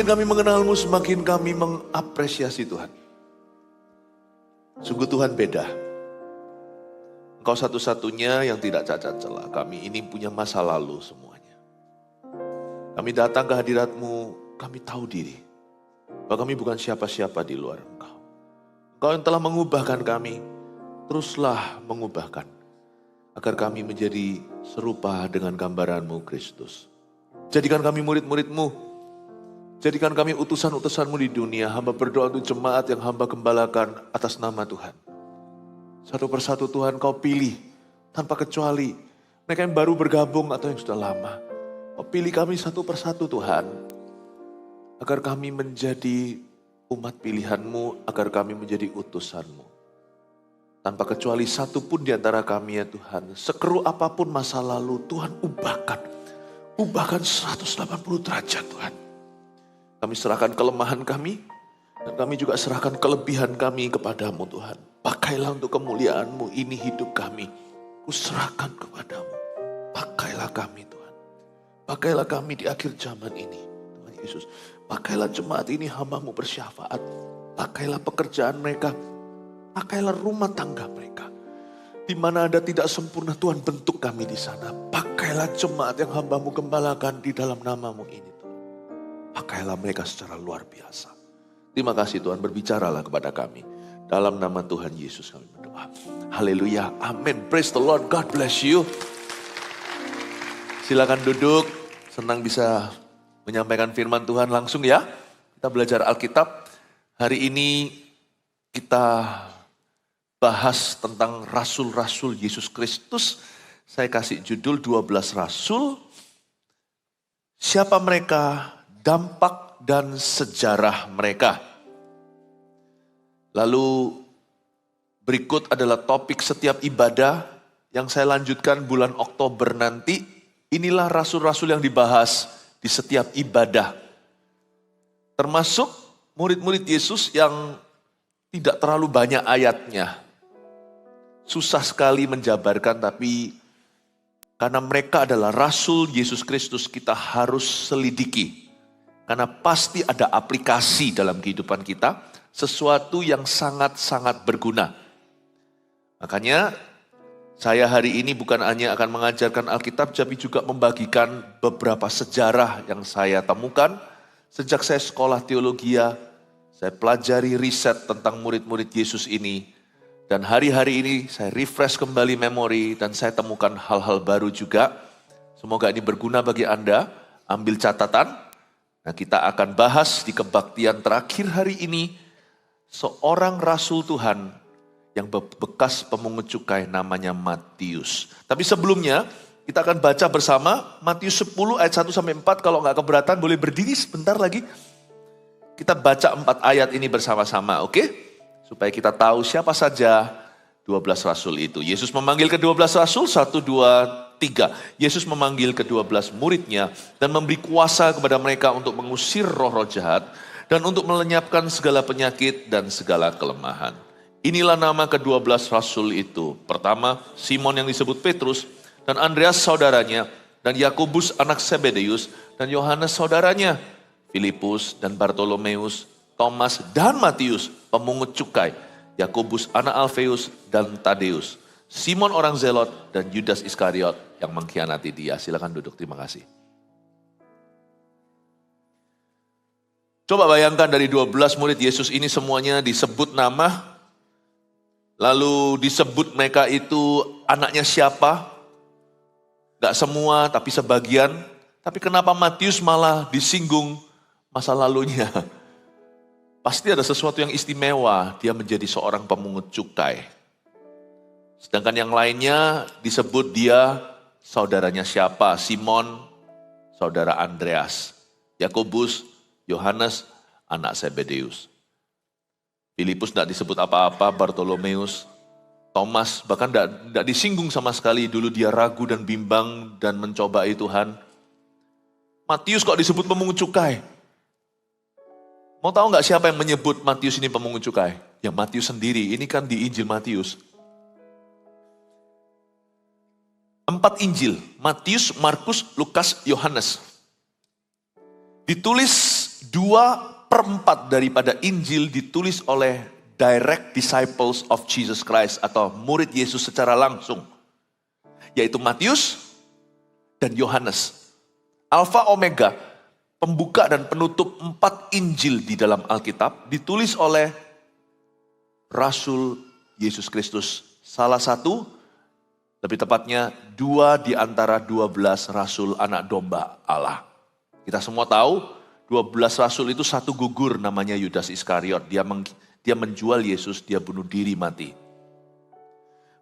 kami mengenal-Mu, semakin kami mengapresiasi Tuhan. Sungguh Tuhan beda. Engkau satu-satunya yang tidak cacat celah. Kami ini punya masa lalu semuanya. Kami datang ke hadirat-Mu, kami tahu diri. Bahwa kami bukan siapa-siapa di luar Engkau. Engkau yang telah mengubahkan kami, teruslah mengubahkan. Agar kami menjadi serupa dengan gambaran-Mu Kristus. Jadikan kami murid-murid-Mu. Jadikan kami utusan-utusan-Mu di dunia. Hamba berdoa untuk jemaat yang hamba gembalakan atas nama Tuhan. Satu persatu Tuhan Kau pilih tanpa kecuali. Mereka yang baru bergabung atau yang sudah lama. Kau pilih kami satu persatu Tuhan. Agar kami menjadi umat pilihan-Mu. Agar kami menjadi utusan-Mu. Tanpa kecuali satu pun di antara kami ya Tuhan. Sekeruh apapun masa lalu Tuhan ubahkan. Ubahkan 180 derajat Tuhan. Kami serahkan kelemahan kami. Dan kami juga serahkan kelebihan kami kepadamu Tuhan. Pakailah untuk kemuliaan-Mu ini hidup kami. Kuserahkan kepadamu. Pakailah kami Tuhan. Pakailah kami di akhir zaman ini. Tuhan Yesus. Pakailah jemaat ini hamba-Mu bersyafaat. Pakailah pekerjaan mereka. Pakailah rumah tangga mereka. Di mana ada tidak sempurna Tuhan bentuk kami di sana. Pakailah jemaat yang hamba-Mu gembalakan di dalam nama-Mu ini Tuhan. Pakailah mereka secara luar biasa. Terima kasih Tuhan, berbicaralah kepada kami. Dalam nama Tuhan Yesus kami berdoa. Haleluya, amin. Praise the Lord, God bless you. Silakan duduk, senang bisa menyampaikan firman Tuhan langsung ya. Kita belajar Alkitab. Hari ini kita bahas tentang rasul-rasul Yesus Kristus. Saya kasih judul 12 rasul. Siapa mereka, dampak dan sejarah mereka. Lalu berikut adalah topik setiap ibadah yang saya lanjutkan bulan Oktober nanti. Inilah rasul-rasul yang dibahas di setiap ibadah. Termasuk murid-murid Yesus yang tidak terlalu banyak ayatnya. Susah sekali menjabarkan, tapi karena mereka adalah rasul Yesus Kristus, kita harus selidiki. Karena pasti ada aplikasi dalam kehidupan kita, sesuatu yang sangat-sangat berguna. Makanya saya hari ini bukan hanya akan mengajarkan Alkitab, tapi juga membagikan beberapa sejarah yang saya temukan. Sejak saya sekolah teologi, saya pelajari riset tentang murid-murid Yesus ini. Dan hari-hari ini saya refresh kembali memori dan saya temukan hal-hal baru juga. Semoga ini berguna bagi Anda. Ambil catatan. Nah, kita akan bahas di kebaktian terakhir hari ini. Seorang rasul Tuhan yang bekas pemungut cukai namanya Matius. Tapi sebelumnya kita akan baca bersama Matius 10 ayat 1-4. Kalau nggak keberatan boleh berdiri sebentar lagi. Kita baca 4 ayat ini bersama-sama, oke? Supaya kita tahu siapa saja 12 rasul itu. Yesus memanggil ke-12 rasul, 1, 2, 3. Yesus memanggil ke-12 muridnya dan memberi kuasa kepada mereka untuk mengusir roh-roh jahat dan untuk melenyapkan segala penyakit dan segala kelemahan. Inilah nama ke-12 rasul itu. Pertama, Simon yang disebut Petrus dan Andreas saudaranya dan Yakobus anak Zebedeus dan Yohanes saudaranya, Filipus dan Bartolomeus, Thomas dan Matius, pemungut cukai, Yakobus anak Alfeus dan Tadeus, Simon orang Zelot dan Yudas Iskariot yang mengkhianati dia. Silakan duduk, terima kasih. Coba bayangkan dari 12 murid Yesus ini semuanya disebut nama, lalu disebut mereka itu anaknya siapa, gak semua tapi sebagian, tapi kenapa Matius malah disinggung masa lalunya? Pasti ada sesuatu yang istimewa, dia menjadi seorang pemungut cukai. Sedangkan yang lainnya disebut dia saudaranya siapa? Simon, saudara Andreas. Yakobus, Yohanes, anak Zebedeus. Filipus tidak disebut apa-apa, Bartolomeus. Thomas bahkan tidak disinggung sama sekali, dulu dia ragu dan bimbang dan mencobai Tuhan. Matius kok disebut pemungut cukai? Mau tahu nggak siapa yang menyebut Matius ini pemungut cukai? Ya Matius sendiri, ini kan di Injil Matius. 4 Injil, Matius, Markus, Lukas, Yohanes. Ditulis 2/4 daripada Injil ditulis oleh direct disciples of Jesus Christ atau murid Yesus secara langsung. Yaitu Matius dan Yohanes. Alfa Omega, pembuka dan penutup 4 Injil di dalam Alkitab ditulis oleh Rasul Yesus Kristus. Salah satu, lebih tepatnya 2 di antara 12 Rasul anak domba Allah. Kita semua tahu 12 Rasul itu satu gugur namanya Yudas Iskariot. Dia menjual Yesus, dia bunuh diri mati.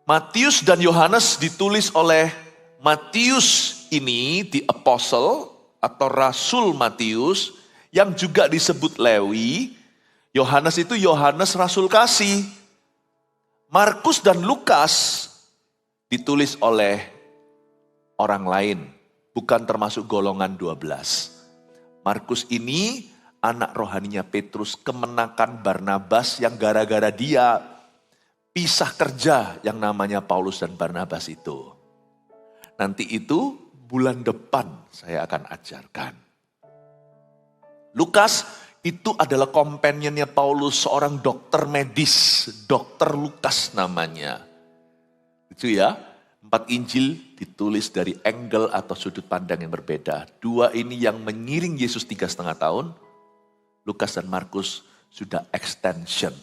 Matius dan Yohanes ditulis oleh Matius ini, the apostle atau Rasul Matius, yang juga disebut Lewi. Yohanes itu Yohanes Rasul Kasih. Markus dan Lukas ditulis oleh orang lain, bukan termasuk golongan 12. Markus ini anak rohaninya Petrus, kemenakan Barnabas yang gara-gara dia pisah kerja yang namanya Paulus dan Barnabas itu. Nanti itu bulan depan saya akan ajarkan. Lukas itu adalah kompanionnya Paulus, seorang dokter medis, dokter Lukas namanya. Itu ya, 4 Injil ditulis dari angle atau sudut pandang yang berbeda. 2 ini yang mengiring Yesus 3,5 tahun. Lukas dan Markus sudah extension,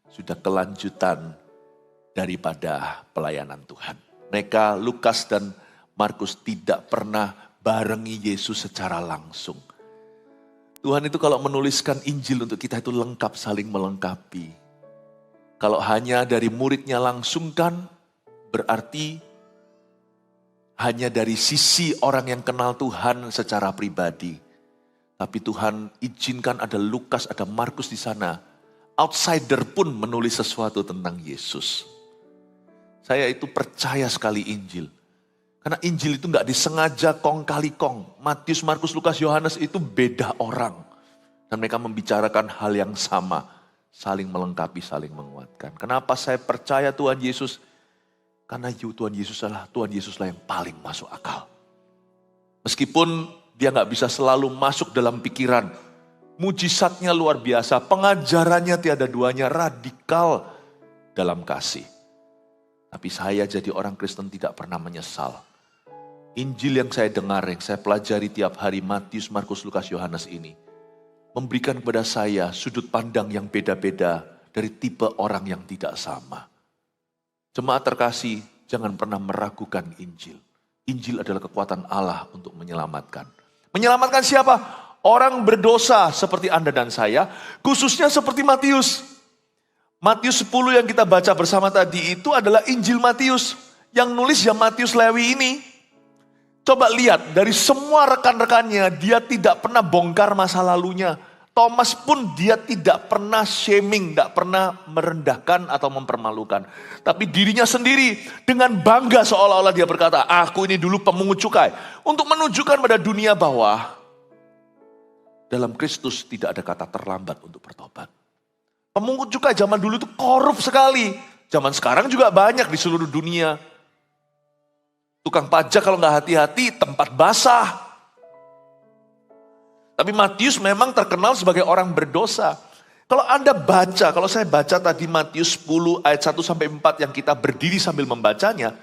sudah kelanjutan daripada pelayanan Tuhan. Mereka, Lukas dan Markus, tidak pernah barengi Yesus secara langsung. Tuhan itu kalau menuliskan Injil untuk kita itu lengkap, saling melengkapi. Kalau hanya dari muridnya langsungkan, berarti hanya dari sisi orang yang kenal Tuhan secara pribadi. Tapi Tuhan izinkan ada Lukas, ada Markus di sana. Outsider pun menulis sesuatu tentang Yesus. Saya itu percaya sekali Injil. Karena Injil itu gak disengaja kong kali kong. Matius, Markus, Lukas, Yohanes itu beda orang. Dan mereka membicarakan hal yang sama. Saling melengkapi, saling menguatkan. Kenapa saya percaya Tuhan Yesus? Karena Tuhan Yesuslah yang paling masuk akal. Meskipun dia gak bisa selalu masuk dalam pikiran. Mujizatnya luar biasa, pengajarannya tiada duanya, radikal dalam kasih. Tapi saya jadi orang Kristen tidak pernah menyesal. Injil yang saya dengar, yang saya pelajari tiap hari, Matius, Markus, Lukas, Yohanes ini, memberikan kepada saya sudut pandang yang beda-beda dari tipe orang yang tidak sama. Jemaat terkasih, jangan pernah meragukan Injil. Injil adalah kekuatan Allah untuk menyelamatkan. Menyelamatkan siapa? Orang berdosa seperti Anda dan saya, khususnya seperti Matius. Matius 10 yang kita baca bersama tadi itu adalah Injil Matius. Yang nulis ya Matius Lewi ini. Coba lihat, dari semua rekan-rekannya, dia tidak pernah bongkar masa lalunya. Thomas pun dia tidak pernah shaming, tidak pernah merendahkan atau mempermalukan. Tapi dirinya sendiri dengan bangga seolah-olah dia berkata, aku ini dulu pemungut cukai. Untuk menunjukkan pada dunia bahwa dalam Kristus tidak ada kata terlambat untuk bertobat. Pemungut cukai zaman dulu itu korup sekali. Zaman sekarang juga banyak di seluruh dunia. Tukang pajak kalau nggak hati-hati tempat basah. Tapi Matius memang terkenal sebagai orang berdosa. Kalau Anda baca, kalau saya baca tadi Matius 10 ayat 1-4 yang kita berdiri sambil membacanya,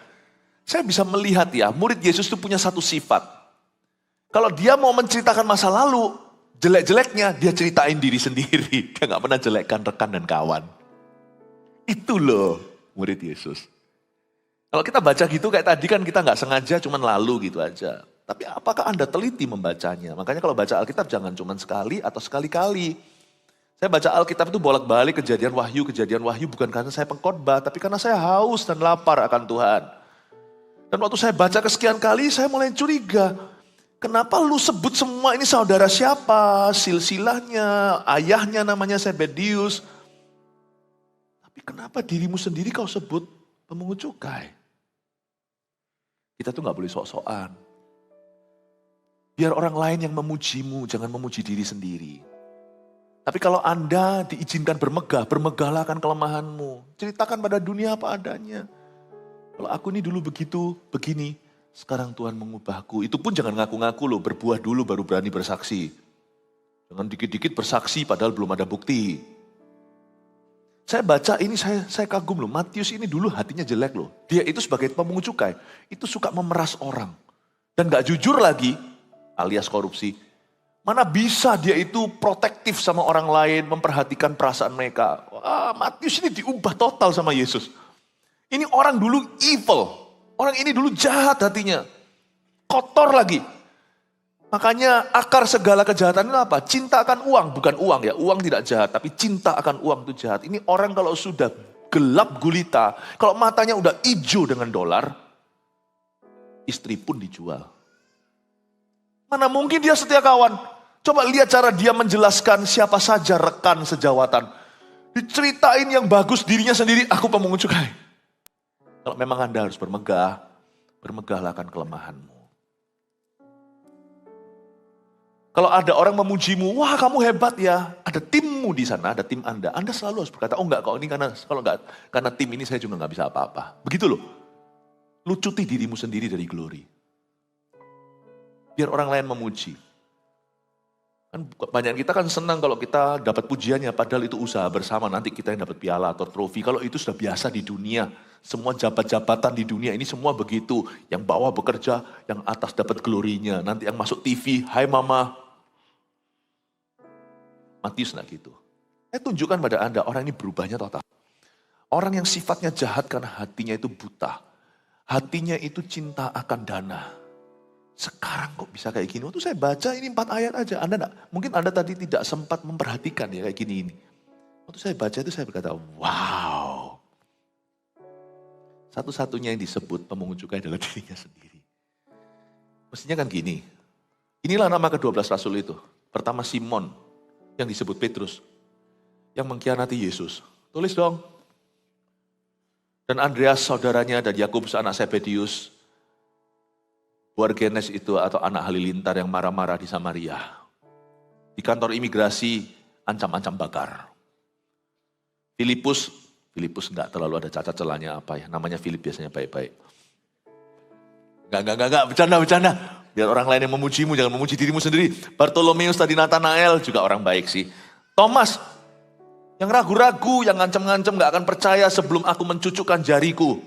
saya bisa melihat ya, murid Yesus itu punya satu sifat. Kalau dia mau menceritakan masa lalu, jelek-jeleknya dia ceritain diri sendiri. Dia nggak pernah jelekkan rekan dan kawan. Itu loh murid Yesus. Kalau kita baca gitu kayak tadi kan kita nggak sengaja cuman lalu gitu aja. Tapi apakah Anda teliti membacanya? Makanya kalau baca Alkitab jangan cuman sekali atau sekali-kali. Saya baca Alkitab itu bolak-balik kejadian wahyu bukan karena saya pengkhotbah, tapi karena saya haus dan lapar akan Tuhan. Dan waktu saya baca kesekian kali saya mulai curiga. Kenapa lu sebut semua ini saudara siapa? Silsilahnya, ayahnya namanya Zebedius. Tapi kenapa dirimu sendiri kau sebut pemungut cukai? Kita tuh gak boleh sok-sokan. Biar orang lain yang memujimu, jangan memuji diri sendiri. Tapi kalau Anda diizinkan bermegah, bermegahlah akan kelemahanmu. Ceritakan pada dunia apa adanya. Kalau aku ini dulu begitu, begini, sekarang Tuhan mengubahku. Itu pun jangan ngaku-ngaku loh, berbuah dulu baru berani bersaksi. Jangan dikit-dikit bersaksi padahal belum ada bukti. Saya baca ini, saya kagum loh. Matius ini dulu hatinya jelek loh. Dia itu sebagai pemungut cukai, itu suka memeras orang. Dan gak jujur lagi, alias korupsi. Mana bisa dia itu protektif sama orang lain, memperhatikan perasaan mereka. Wah, Matius ini diubah total sama Yesus. Ini orang dulu evil. Orang ini dulu jahat hatinya. Kotor lagi. Makanya akar segala kejahatan itu apa? Cinta akan uang, bukan uang ya. Uang tidak jahat, tapi cinta akan uang itu jahat. Ini orang kalau sudah gelap gulita, kalau matanya udah hijau dengan dolar, istri pun dijual. Mana mungkin dia setia kawan? Coba lihat cara dia menjelaskan siapa saja rekan sejawatan. Diceritain yang bagus dirinya sendiri, aku pemungut cukai. Kalau memang Anda harus bermegah, bermegahlah akan kelemahanmu. Kalau ada orang memujimu, wah kamu hebat ya. Ada timmu di sana, ada tim Anda. Anda selalu harus berkata, oh enggak kok ini karena tim ini saya juga enggak bisa apa-apa. Begitu loh. Lucuti dirimu sendiri dari glory. Biar orang lain memuji. Kan banyak kita kan senang kalau kita dapat pujiannya, padahal itu usaha bersama. Nanti kita yang dapat piala atau trofi. Kalau itu sudah biasa di dunia. Semua jabat-jabatan di dunia ini semua begitu. Yang bawah bekerja, yang atas dapat glorinya. Nanti yang masuk TV, hai mama. Matius enggak gitu. Saya tunjukkan pada Anda, orang ini berubahnya total. Orang yang sifatnya jahat karena hatinya itu buta. Hatinya itu cinta akan dana. Sekarang kok bisa kayak gini? Waktu saya baca ini 4 ayat aja. Mungkin Anda tadi tidak sempat memperhatikan ya kayak gini ini. Waktu saya baca itu saya berkata, wow. Satu-satunya yang disebut pemungut cukai adalah dirinya sendiri. Mestinya kan gini. Inilah nama ke-12 rasul itu. Pertama Simon yang disebut Petrus. Yang mengkhianati Yesus. Tulis dong. Dan Andreas saudaranya dan Yakobus anak Zebedius. Boanerges itu atau anak halilintar yang marah-marah di Samaria. Di kantor imigrasi ancam-ancam bakar. Filipus enggak terlalu ada cacat celahnya apa ya. Namanya Filip biasanya baik-baik. Enggak, bercanda. Biar orang lain yang memujimu, jangan memuji dirimu sendiri. Bartolomeus tadi Nathanael juga orang baik sih. Thomas, yang ragu-ragu, yang ngancem-ngancem gak akan percaya sebelum aku mencucukkan jariku.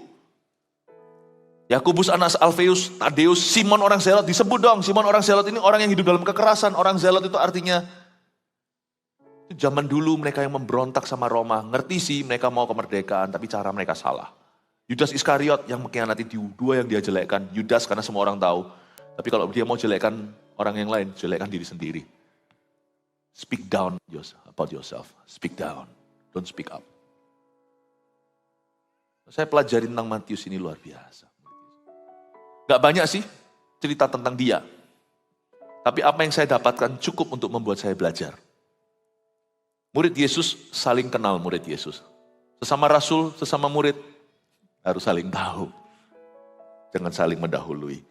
Yakobus anak Alfeus, Tadeus, Simon orang Zelot, disebut dong. Simon orang Zelot ini orang yang hidup dalam kekerasan. Orang Zelot itu artinya, zaman dulu mereka yang memberontak sama Roma. Ngerti sih mereka mau kemerdekaan, tapi cara mereka salah. Yudas Iskariot yang mengkhianati dua yang dia jelekkan. Yudas karena semua orang tahu. Tapi kalau dia mau jelekkan orang yang lain, jelekkan diri sendiri. Speak down about yourself. Speak down. Don't speak up. Saya pelajari tentang Matius ini luar biasa. Gak banyak sih cerita tentang dia. Tapi apa yang saya dapatkan cukup untuk membuat saya belajar. Murid Yesus saling kenal murid Yesus. Sesama rasul, sesama murid harus saling tahu. Jangan saling mendahului.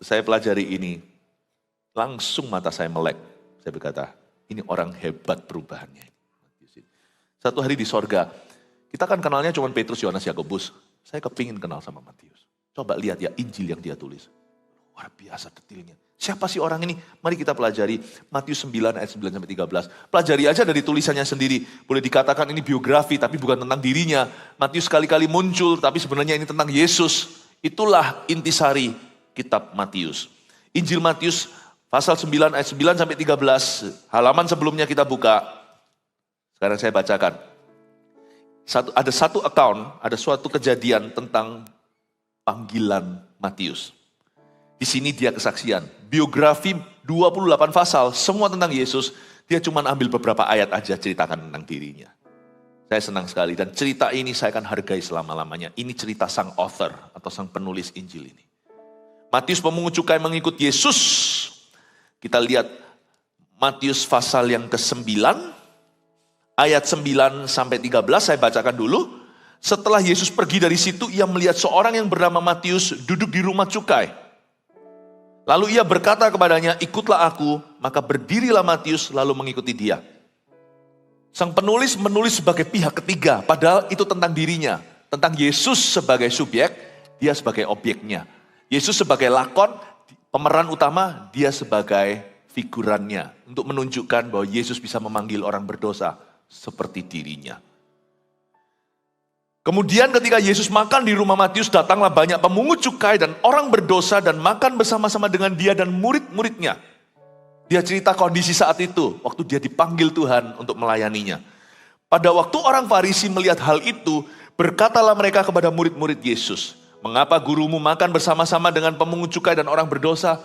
Saya pelajari ini, langsung mata saya melek. Saya berkata, ini orang hebat perubahannya. Satu hari di sorga, kita kan kenalnya cuma Petrus, Yohanes, Yakobus. Saya kepingin kenal sama Matius. Coba lihat ya Injil yang dia tulis. Luar biasa detailnya. Siapa sih orang ini? Mari kita pelajari Matius 9 ayat 9-13. Pelajari aja dari tulisannya sendiri. Boleh dikatakan ini biografi tapi bukan tentang dirinya. Matius sekali-kali muncul tapi sebenarnya ini tentang Yesus. Itulah intisari kitab Matius. Injil Matius pasal 9 ayat 9-13. Halaman sebelumnya kita buka. Sekarang saya bacakan. Ada satu account, ada suatu kejadian tentang panggilan Matius. Di sini dia kesaksian. Biografi 28 pasal, semua tentang Yesus. Dia cuma ambil beberapa ayat aja ceritakan tentang dirinya. Saya senang sekali dan cerita ini saya akan hargai selama-lamanya. Ini cerita sang author atau sang penulis Injil ini. Matius pemungut cukai mengikut Yesus. Kita lihat Matius pasal yang ke-9. Ayat 9-13 saya bacakan dulu. Setelah Yesus pergi dari situ, ia melihat seorang yang bernama Matius duduk di rumah cukai. Lalu ia berkata kepadanya, ikutlah aku, maka berdirilah Matius lalu mengikuti dia. Sang penulis menulis sebagai pihak ketiga, padahal itu tentang dirinya. Tentang Yesus sebagai subjek, dia sebagai objeknya. Yesus sebagai lakon, pemeran utama, dia sebagai figurannya untuk menunjukkan bahwa Yesus bisa memanggil orang berdosa seperti dirinya. Kemudian ketika Yesus makan di rumah Matius, datanglah banyak pemungut cukai dan orang berdosa dan makan bersama-sama dengan dia dan murid-muridnya. Dia cerita kondisi saat itu, waktu dia dipanggil Tuhan untuk melayaninya. Pada waktu orang Farisi melihat hal itu, berkatalah mereka kepada murid-murid Yesus, "Mengapa gurumu makan bersama-sama dengan pemungut cukai dan orang berdosa?"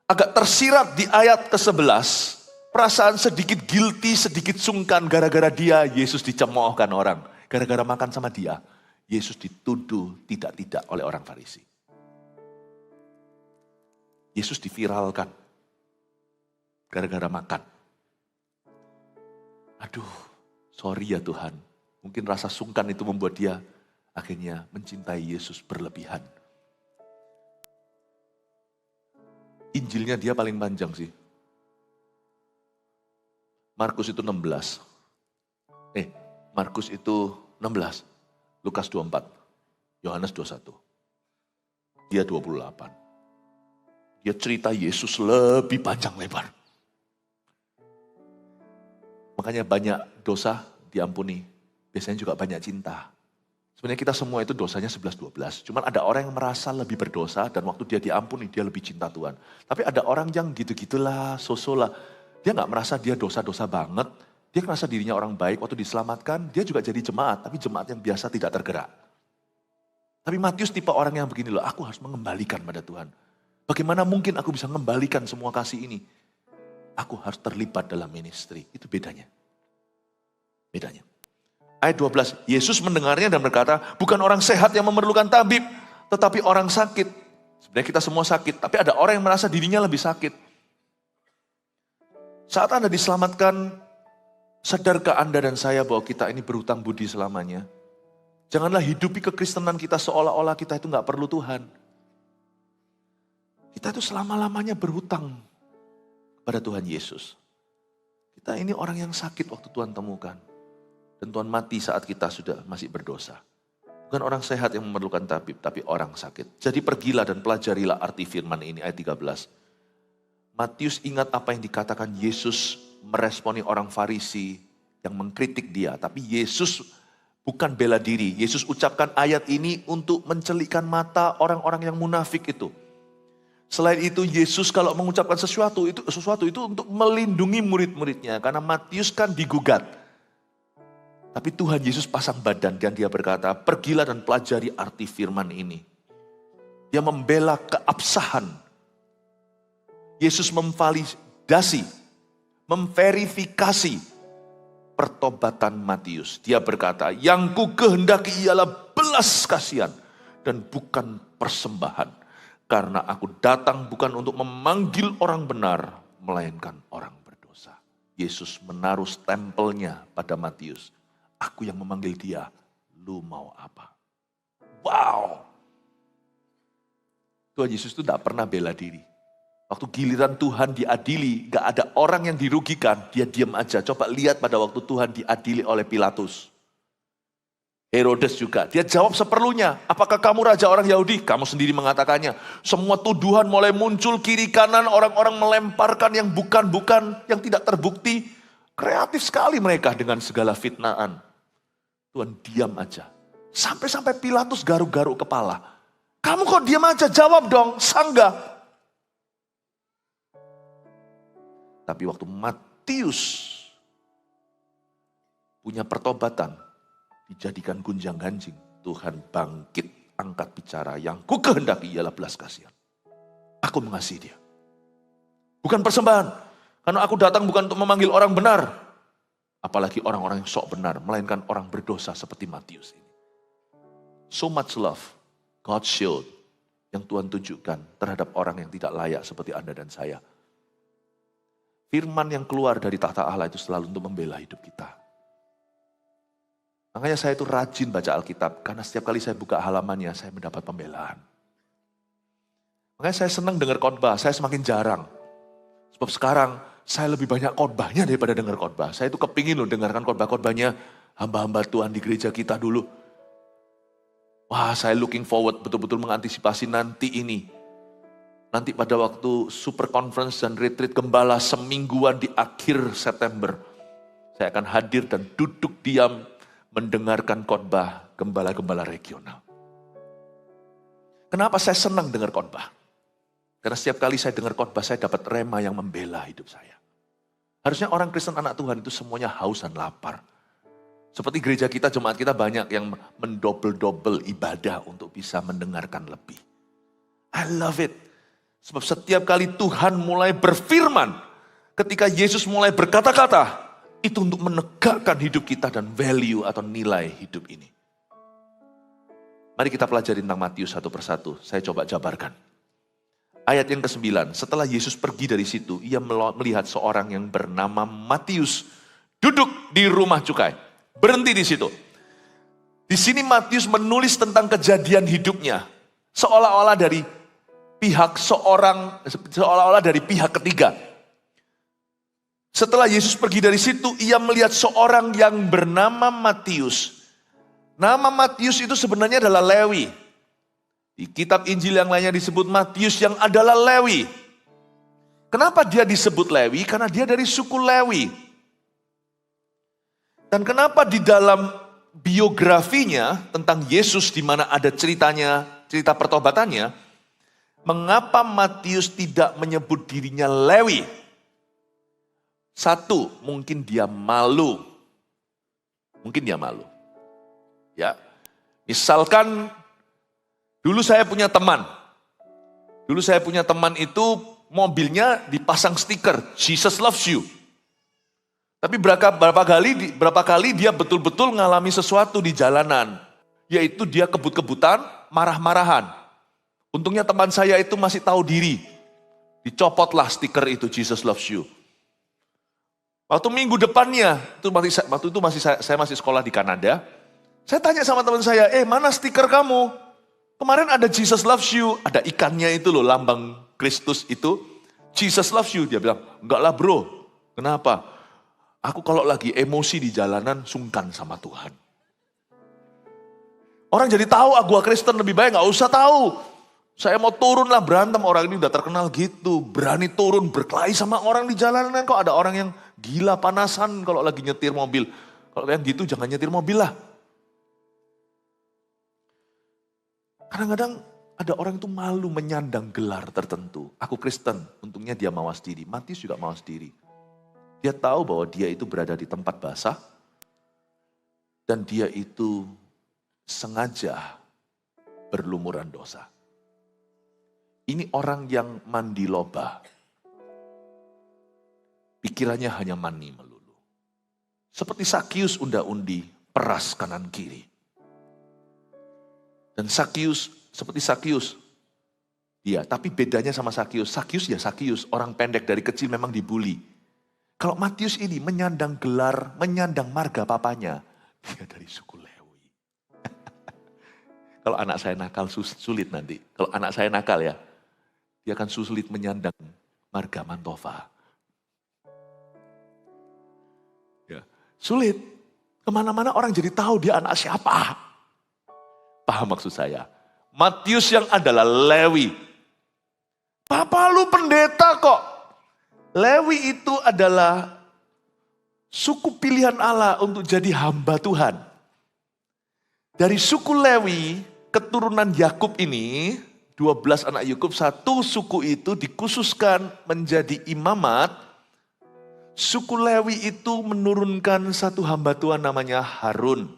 Agak tersirat di ayat ke-11, perasaan sedikit guilty, sedikit sungkan gara-gara dia, Yesus dicemoohkan orang. Gara-gara makan sama dia, Yesus dituduh tidak-tidak oleh orang Farisi. Yesus diviralkan gara-gara makan. Aduh, sorry ya Tuhan. Mungkin rasa sungkan itu membuat dia akhirnya mencintai Yesus berlebihan. Injilnya dia paling panjang sih. Markus itu 16. Markus itu 16. Lukas 24. Yohanes 21. Dia 28. Dia cerita Yesus lebih panjang lebar. Makanya banyak dosa diampuni. Biasanya juga banyak cinta. Sebenarnya kita semua itu dosanya 11-12. Cuman ada orang yang merasa lebih berdosa dan waktu dia diampuni dia lebih cinta Tuhan. Tapi ada orang yang gitu-gitulah, sosolah. Dia gak merasa dia dosa-dosa banget. Dia merasa dirinya orang baik. Waktu diselamatkan dia juga jadi jemaat. Tapi jemaat yang biasa tidak tergerak. Tapi Matius tipe orang yang begini loh. Aku harus mengembalikan pada Tuhan. Bagaimana mungkin aku bisa mengembalikan semua kasih ini? Aku harus terlibat dalam ministry. Itu bedanya. Bedanya. Ayat 12, Yesus mendengarnya dan berkata, bukan orang sehat yang memerlukan tabib, tetapi orang sakit. Sebenarnya kita semua sakit, tapi ada orang yang merasa dirinya lebih sakit. Saat Anda diselamatkan, sadarkah Anda dan saya bahwa kita ini berhutang budi selamanya? Janganlah hidupi kekristenan kita seolah-olah kita itu gak perlu Tuhan. Kita itu selama-lamanya berhutang kepada Tuhan Yesus. Kita ini orang yang sakit waktu Tuhan temukan. Dan Tuhan mati saat kita sudah masih berdosa. Bukan orang sehat yang memerlukan tabib, tapi orang sakit. Jadi pergilah dan pelajarilah arti firman ini, ayat 13. Matius ingat apa yang dikatakan Yesus meresponi orang Farisi yang mengkritik dia. Tapi Yesus bukan bela diri. Yesus ucapkan ayat ini untuk mencelikkan mata orang-orang yang munafik itu. Selain itu Yesus kalau mengucapkan sesuatu itu untuk melindungi murid-muridnya. Karena Matius kan digugat. Tapi Tuhan Yesus pasang badan dan dia berkata, pergilah dan pelajari arti firman ini. Dia membela keabsahan. Yesus memvalidasi, memverifikasi pertobatan Matius. Dia berkata, yang ku kehendaki ialah belas kasihan dan bukan persembahan. Karena aku datang bukan untuk memanggil orang benar, melainkan orang berdosa. Yesus menaruh stempelnya pada Matius. Aku yang memanggil dia, lu mau apa? Wow. Tuhan Yesus itu tidak pernah bela diri. Waktu giliran Tuhan diadili, gak ada orang yang dirugikan, dia diam aja. Coba lihat pada waktu Tuhan diadili oleh Pilatus. Herodes juga, dia jawab seperlunya. Apakah kamu raja orang Yahudi? Kamu sendiri mengatakannya. Semua tuduhan mulai muncul kiri kanan, orang-orang melemparkan yang bukan-bukan, yang tidak terbukti. Kreatif sekali mereka dengan segala fitnaan. Tuhan diam aja. Sampai-sampai Pilatus garuk-garuk kepala. Kamu kok diam aja? Jawab dong, sanggah. Tapi waktu Matius punya pertobatan, dijadikan gunjang ganjing. Tuhan bangkit, angkat bicara. Yang ku kehendaki ialah belas kasihan. Aku mengasihi dia. Bukan persembahan. Karena aku datang bukan untuk memanggil orang benar. Apalagi orang-orang yang sok benar, melainkan orang berdosa seperti Matius ini. So much love God showed yang Tuhan tunjukkan terhadap orang yang tidak layak seperti Anda dan saya. Firman yang keluar dari tahta Allah itu selalu untuk membela hidup kita. Makanya saya itu rajin baca Alkitab, karena setiap kali saya buka halamannya, saya mendapat pembelaan. Makanya saya senang dengar khotbah, saya semakin jarang. Sebab sekarang saya lebih banyak khotbahnya daripada dengar khotbah. Saya itu kepingin loh dengarkan khotbah-khotbahnya hamba-hamba Tuhan di gereja kita dulu. Wah, saya looking forward betul-betul mengantisipasi nanti ini. Nanti pada waktu super conference dan retreat gembala semingguan di akhir September, saya akan hadir dan duduk diam mendengarkan khotbah gembala-gembala regional. Kenapa saya senang dengar khotbah? Karena setiap kali saya dengar khotbah, saya dapat rema yang membela hidup saya. Harusnya orang Kristen anak Tuhan itu semuanya haus dan lapar. Seperti gereja kita, jemaat kita banyak yang mendobel-dobel ibadah untuk bisa mendengarkan lebih. I love it. Sebab setiap kali Tuhan mulai berfirman, ketika Yesus mulai berkata-kata, itu untuk menegakkan hidup kita dan value atau nilai hidup ini. Mari kita pelajari tentang Matius satu persatu. Saya coba jabarkan. Ayat yang ke-9, setelah Yesus pergi dari situ, ia melihat seorang yang bernama Matius duduk di rumah cukai. Berhenti di situ. Di sini Matius menulis tentang kejadian hidupnya. Seolah-olah dari pihak ketiga. Setelah Yesus pergi dari situ, ia melihat seorang yang bernama Matius. Nama Matius itu sebenarnya adalah Lewi. Di kitab Injil yang lainnya disebut Matius yang adalah Lewi. Kenapa dia disebut Lewi? Karena dia dari suku Lewi. Dan kenapa di dalam biografinya tentang Yesus di mana ada ceritanya, cerita pertobatannya, mengapa Matius tidak menyebut dirinya Lewi? Satu, mungkin dia malu. Mungkin dia malu. Ya. Misalkan dulu saya punya teman. Dulu saya punya teman itu mobilnya dipasang stiker Jesus loves you. Tapi berapa kali dia betul-betul ngalami sesuatu di jalanan. Yaitu dia kebut-kebutan, marah-marahan. Untungnya teman saya itu masih tahu diri. Dicopotlah stiker itu Jesus loves you. Waktu minggu depannya, saya masih sekolah di Kanada. Saya tanya sama teman saya, mana stiker kamu? Kemarin ada Jesus loves you, ada ikannya itu loh, lambang Kristus itu. Jesus loves you, dia bilang, enggak lah bro. Kenapa? Aku kalau lagi emosi di jalanan, sungkan sama Tuhan. Orang jadi tahu, gua Kristen lebih baik gak usah tahu. Saya mau turun lah berantem, orang ini udah terkenal gitu. Berani turun berkelahi sama orang di jalanan. Kok ada orang yang gila panasan kalau lagi nyetir mobil. Kalau yang gitu jangan nyetir mobil lah. Kadang-kadang ada orang itu malu menyandang gelar tertentu. Aku Kristen, untungnya dia mawas diri. Matius juga mawas diri. Dia tahu bahwa dia itu berada di tempat basah. Dan dia itu sengaja berlumuran dosa. Ini orang yang mandi loba. Pikirannya hanya mani melulu. Seperti Sakius unda-undi, peras kanan kiri. Dan Sakius, seperti Sakius. Dia, tapi bedanya sama Sakius. Sakius ya Sakius, orang pendek dari kecil memang dibully. Kalau Matius ini menyandang gelar, menyandang marga papanya. Dia dari suku Lewi. Kalau anak saya nakal sulit nanti. Kalau anak saya nakal ya. Dia akan sulit menyandang marga Mantova. Ya, sulit. Kemana-mana orang jadi tahu dia anak siapa. Paham maksud saya? Matius yang adalah Lewi. Papa lu pendeta kok. Lewi itu adalah suku pilihan Allah untuk jadi hamba Tuhan. Dari suku Lewi, keturunan Yakub ini, 12 anak Yakub, satu suku itu dikhususkan menjadi imamat. Suku Lewi itu menurunkan satu hamba Tuhan namanya Harun.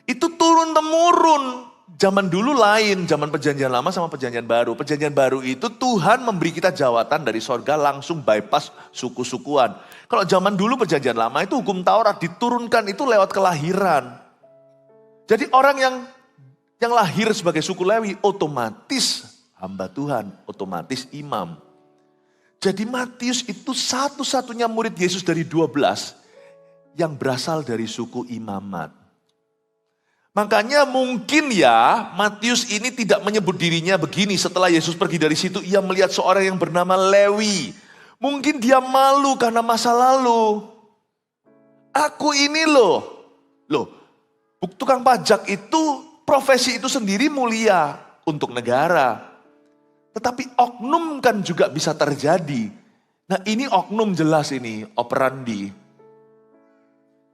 Itu turun-temurun. Zaman dulu lain, zaman perjanjian lama sama perjanjian baru. Perjanjian baru itu Tuhan memberi kita jawatan dari sorga langsung bypass suku-sukuan. Kalau zaman dulu perjanjian lama itu hukum Taurat diturunkan itu lewat kelahiran. Jadi orang yang lahir sebagai suku Lewi otomatis hamba Tuhan, otomatis imam. Jadi Matius itu satu-satunya murid Yesus dari 12 yang berasal dari suku imamat. Makanya mungkin ya Matius ini tidak menyebut dirinya begini setelah Yesus pergi dari situ ia melihat seorang yang bernama Lewi. Mungkin dia malu karena masa lalu. Aku ini loh tukang pajak itu profesi itu sendiri mulia untuk negara. Tetapi oknum kan juga bisa terjadi. Nah ini oknum jelas ini, operandi.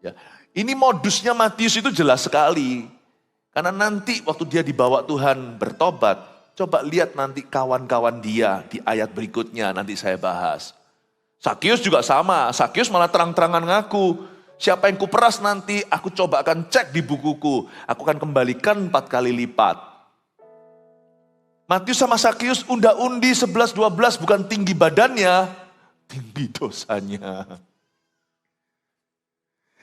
Ya. Ini modusnya Matius itu jelas sekali. Karena nanti waktu dia dibawa Tuhan bertobat, coba lihat nanti kawan-kawan dia di ayat berikutnya nanti saya bahas. Sakius juga sama, Sakius malah terang-terangan ngaku, siapa yang kuperas nanti aku coba akan cek di bukuku, aku akan kembalikan 4 kali lipat. Matius sama Sakius unda-undi 11-12 bukan tinggi badannya, tinggi dosanya.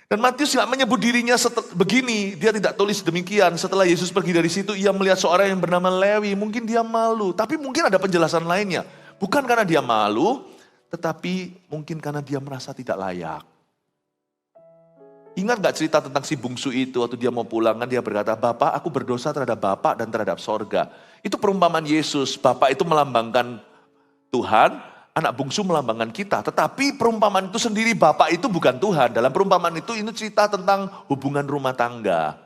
Dan Matius gak menyebut dirinya begini, dia tidak tulis demikian. Setelah Yesus pergi dari situ, ia melihat seorang yang bernama Lewi, mungkin dia malu. Tapi mungkin ada penjelasan lainnya. Bukan karena dia malu, tetapi mungkin karena dia merasa tidak layak. Ingat gak cerita tentang si bungsu itu waktu dia mau pulang kan dia berkata, Bapak aku berdosa terhadap Bapak dan terhadap sorga. Itu perumpamaan Yesus, Bapak itu melambangkan Tuhan, anak bungsu melambangkan kita. Tetapi perumpamaan itu sendiri Bapak itu bukan Tuhan. Dalam perumpamaan itu ini cerita tentang hubungan rumah tangga.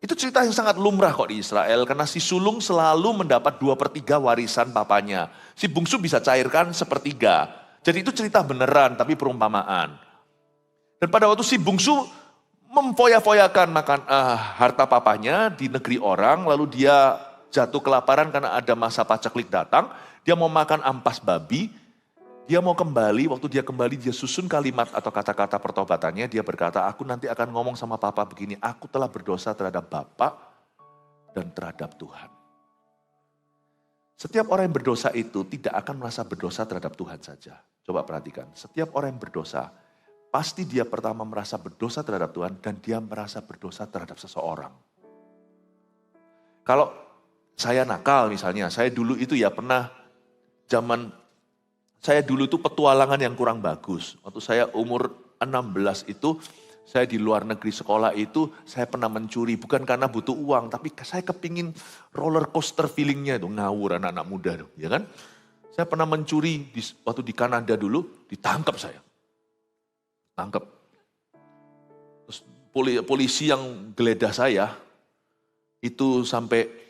Itu cerita yang sangat lumrah kok di Israel karena si sulung selalu mendapat 2/3 warisan papanya. Si bungsu bisa cairkan 1/3. Jadi itu cerita beneran tapi perumpamaan. Dan pada waktu si bungsu memfoya-foyakan makan harta papanya di negeri orang, lalu dia jatuh kelaparan karena ada masa paceklik datang, dia mau makan ampas babi, dia mau kembali, waktu dia kembali dia susun kalimat atau kata-kata pertobatannya, dia berkata, aku nanti akan ngomong sama papa begini, aku telah berdosa terhadap Bapak dan terhadap Tuhan. Setiap orang yang berdosa itu tidak akan merasa berdosa terhadap Tuhan saja. Coba perhatikan, setiap orang yang berdosa, pasti dia pertama merasa berdosa terhadap Tuhan dan dia merasa berdosa terhadap seseorang. Kalau saya nakal misalnya, saya dulu itu ya pernah saya dulu itu petualangan yang kurang bagus. Waktu saya umur 16 itu, saya di luar negeri sekolah itu, saya pernah mencuri. Bukan karena butuh uang, tapi saya kepingin roller coaster feelingnya itu, ngawur anak-anak muda tuh, ya kan. Saya pernah mencuri waktu di Kanada dulu, ditangkap saya. Tangkap. Terus polisi yang geledah saya, itu sampai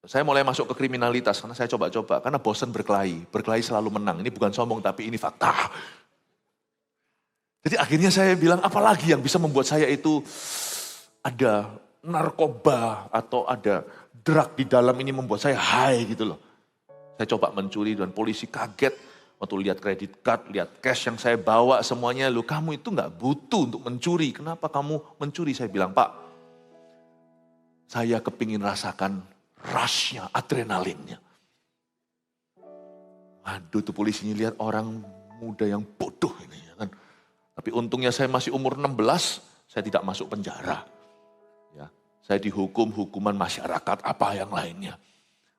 saya mulai masuk ke kriminalitas karena saya coba-coba. Karena bosan berkelahi. Berkelahi selalu menang. Ini bukan sombong tapi ini fakta. Jadi akhirnya saya bilang apalagi yang bisa membuat saya itu ada narkoba atau ada drug di dalam ini membuat saya high gitu loh. Saya coba mencuri dan polisi kaget. Waktu lihat kredit card, lihat cash yang saya bawa semuanya. Loh kamu itu gak butuh untuk mencuri. Kenapa kamu mencuri? Saya bilang, Pak, saya kepingin rasakan rushnya, adrenalinnya. Aduh tuh polisinya lihat orang muda yang bodoh ini. Ya kan? Tapi untungnya saya masih umur 16, saya tidak masuk penjara. Ya, saya dihukum hukuman masyarakat apa yang lainnya.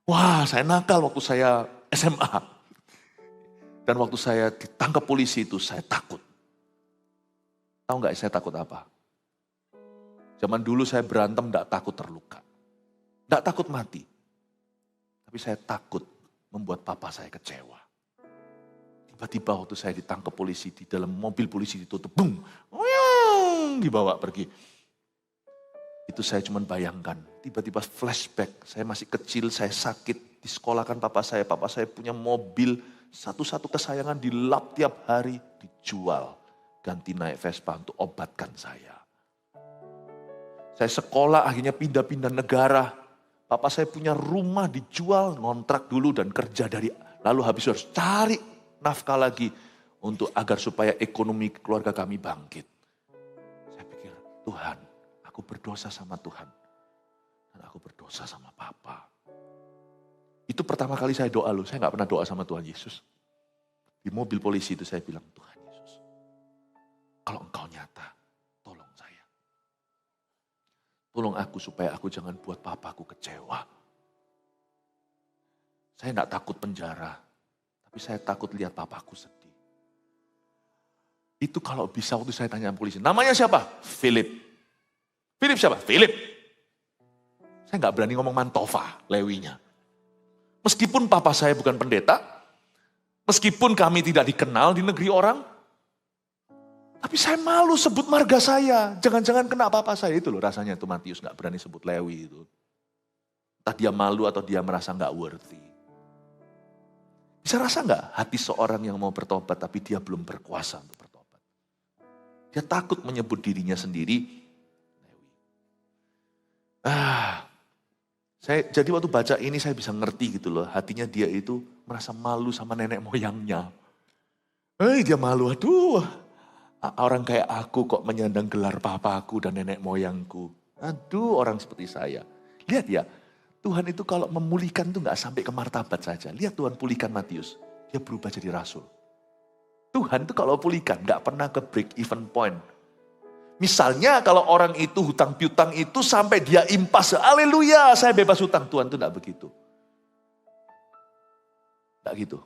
Wah saya nakal waktu saya SMA. Dan waktu saya ditangkap polisi itu saya takut. Tahu nggak saya takut apa? Zaman dulu saya berantem nggak takut terluka. Nggak takut mati. Tapi saya takut membuat papa saya kecewa. Tiba-tiba waktu saya ditangkap polisi di dalam mobil polisi ditutup. Bung! Dibawa pergi. Itu saya cuma bayangkan. Tiba-tiba flashback. Saya masih kecil, saya sakit. Disekolahkan papa saya punya mobil. Satu-satu kesayangan dilap tiap hari dijual. Ganti naik Vespa untuk obatkan saya. Saya sekolah akhirnya pindah-pindah negara. Papa saya punya rumah dijual, ngontrak dulu dan kerja dari. Lalu habis harus cari nafkah lagi. Untuk agar supaya ekonomi keluarga kami bangkit. Saya pikir Tuhan, aku berdosa sama Tuhan. Dan aku berdosa sama Papa. Itu pertama kali saya doa loh, saya gak pernah doa sama Tuhan Yesus. Di mobil polisi itu saya bilang, Tuhan Yesus, kalau Engkau nyata, tolong saya. Tolong aku supaya aku jangan buat papaku kecewa. Saya gak takut penjara, tapi saya takut lihat papaku sedih. Itu kalau bisa waktu saya tanya polisi, namanya siapa? Philip. Philip siapa? Philip. Saya gak berani ngomong Mantova, Lewinya. Meskipun papa saya bukan pendeta, meskipun kami tidak dikenal di negeri orang, tapi saya malu sebut marga saya. Jangan-jangan kena papa saya itu loh rasanya itu Matius gak berani sebut Lewi itu. Entah dia malu atau dia merasa gak worthy. Bisa rasa nggak hati seorang yang mau bertobat tapi dia belum berkuasa untuk bertobat? Dia takut menyebut dirinya sendiri. Jadi waktu baca ini saya bisa ngerti gitu loh. Hatinya dia itu merasa malu sama nenek moyangnya. Dia malu, aduh. Orang kayak aku kok menyandang gelar papaku dan nenek moyangku. Aduh, orang seperti saya. Lihat ya, Tuhan itu kalau memulihkan itu gak sampai ke martabat saja. Lihat Tuhan pulihkan Matius, dia berubah jadi rasul. Tuhan itu kalau pulihkan gak pernah ke break even point. Misalnya kalau orang itu hutang piutang itu sampai dia impas, haleluya saya bebas hutang. Tuhan itu gak begitu. Gak gitu.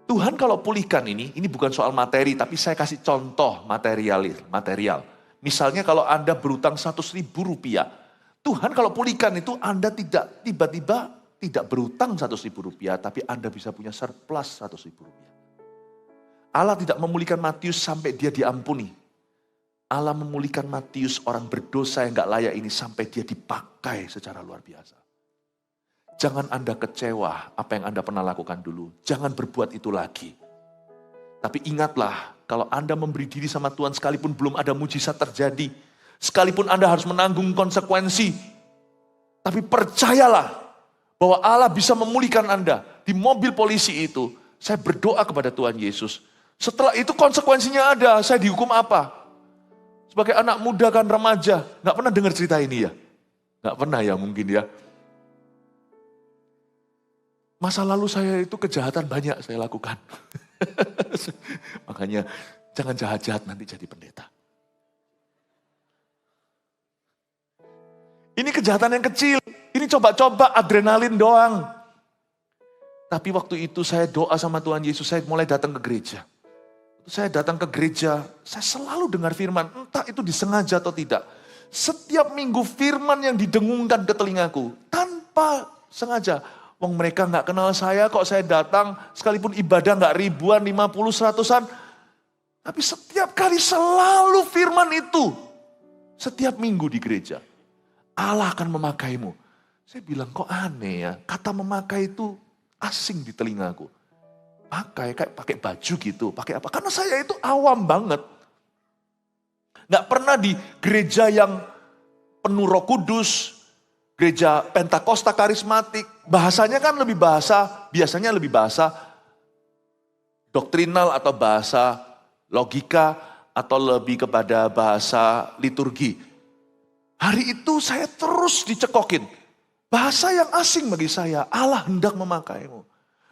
Tuhan kalau pulihkan ini bukan soal materi, tapi saya kasih contoh material. Misalnya kalau Anda berutang 100.000 rupiah, Tuhan kalau pulihkan itu Anda tidak tiba-tiba tidak berutang 100.000 rupiah, tapi Anda bisa punya surplus 100.000 rupiah. Allah tidak memulihkan Matius sampai dia diampuni. Allah memulihkan Matius orang berdosa yang gak layak ini sampai dia dipakai secara luar biasa. Jangan Anda kecewa apa yang Anda pernah lakukan dulu. Jangan berbuat itu lagi. Tapi ingatlah, kalau Anda memberi diri sama Tuhan sekalipun belum ada mujizat terjadi. Sekalipun Anda harus menanggung konsekuensi. Tapi percayalah bahwa Allah bisa memulihkan Anda. Di mobil polisi itu, saya berdoa kepada Tuhan Yesus. Setelah itu konsekuensinya ada, saya dihukum apa? Sebagai anak muda kan remaja, gak pernah dengar cerita ini ya? Gak pernah ya mungkin ya. Masa lalu saya itu kejahatan banyak saya lakukan. Makanya jangan jahat-jahat nanti jadi pendeta. Ini kejahatan yang kecil. Ini coba-coba adrenalin doang. Tapi waktu itu saya doa sama Tuhan Yesus, saya mulai datang ke gereja. Saya datang ke gereja, saya selalu dengar firman, entah itu disengaja atau tidak. Setiap minggu firman yang didengungkan ke telingaku, tanpa sengaja. Wong mereka gak kenal saya kok saya datang, sekalipun ibadah gak ribuan, 50, 100-an. Tapi setiap kali selalu firman itu. Setiap minggu di gereja. Allah akan memakaimu. Saya bilang kok aneh ya, kata memakai itu asing di telingaku. Kayak pakai baju gitu, pakai apa? Karena saya itu awam banget. Gak pernah di gereja yang penuh Roh Kudus, gereja Pentakosta karismatik, bahasanya kan biasanya lebih bahasa doktrinal atau bahasa logika atau lebih kepada bahasa liturgi. Hari itu saya terus dicekokin. Bahasa yang asing bagi saya, Allah hendak memakaimu.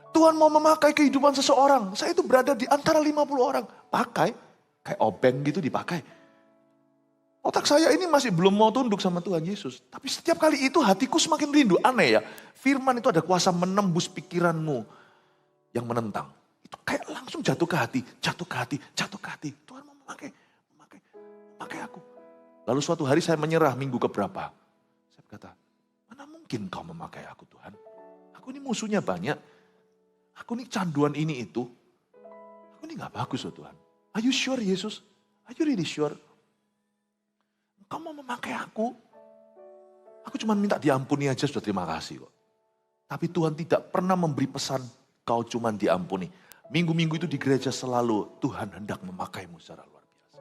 Tuhan mau memakai kehidupan seseorang. Saya itu berada di antara 50 orang. Pakai, kayak obeng gitu dipakai. Otak saya ini masih belum mau tunduk sama Tuhan Yesus. Tapi setiap kali itu hatiku semakin rindu. Aneh ya, firman itu ada kuasa menembus pikiranmu yang menentang. Itu kayak langsung jatuh ke hati. Tuhan mau memakai aku. Lalu suatu hari saya menyerah minggu keberapa. Saya berkata, mana mungkin kau memakai aku Tuhan. Aku ini musuhnya banyak. Aku ini canduan ini itu. Aku ini gak bagus loh Tuhan. Are you sure Yesus? Are you really sure? Kamu mau memakai aku? Aku cuma minta diampuni aja sudah terima kasih kok. Tapi Tuhan tidak pernah memberi pesan kau cuma diampuni. Minggu-minggu itu di gereja selalu Tuhan hendak memakaimu secara luar biasa.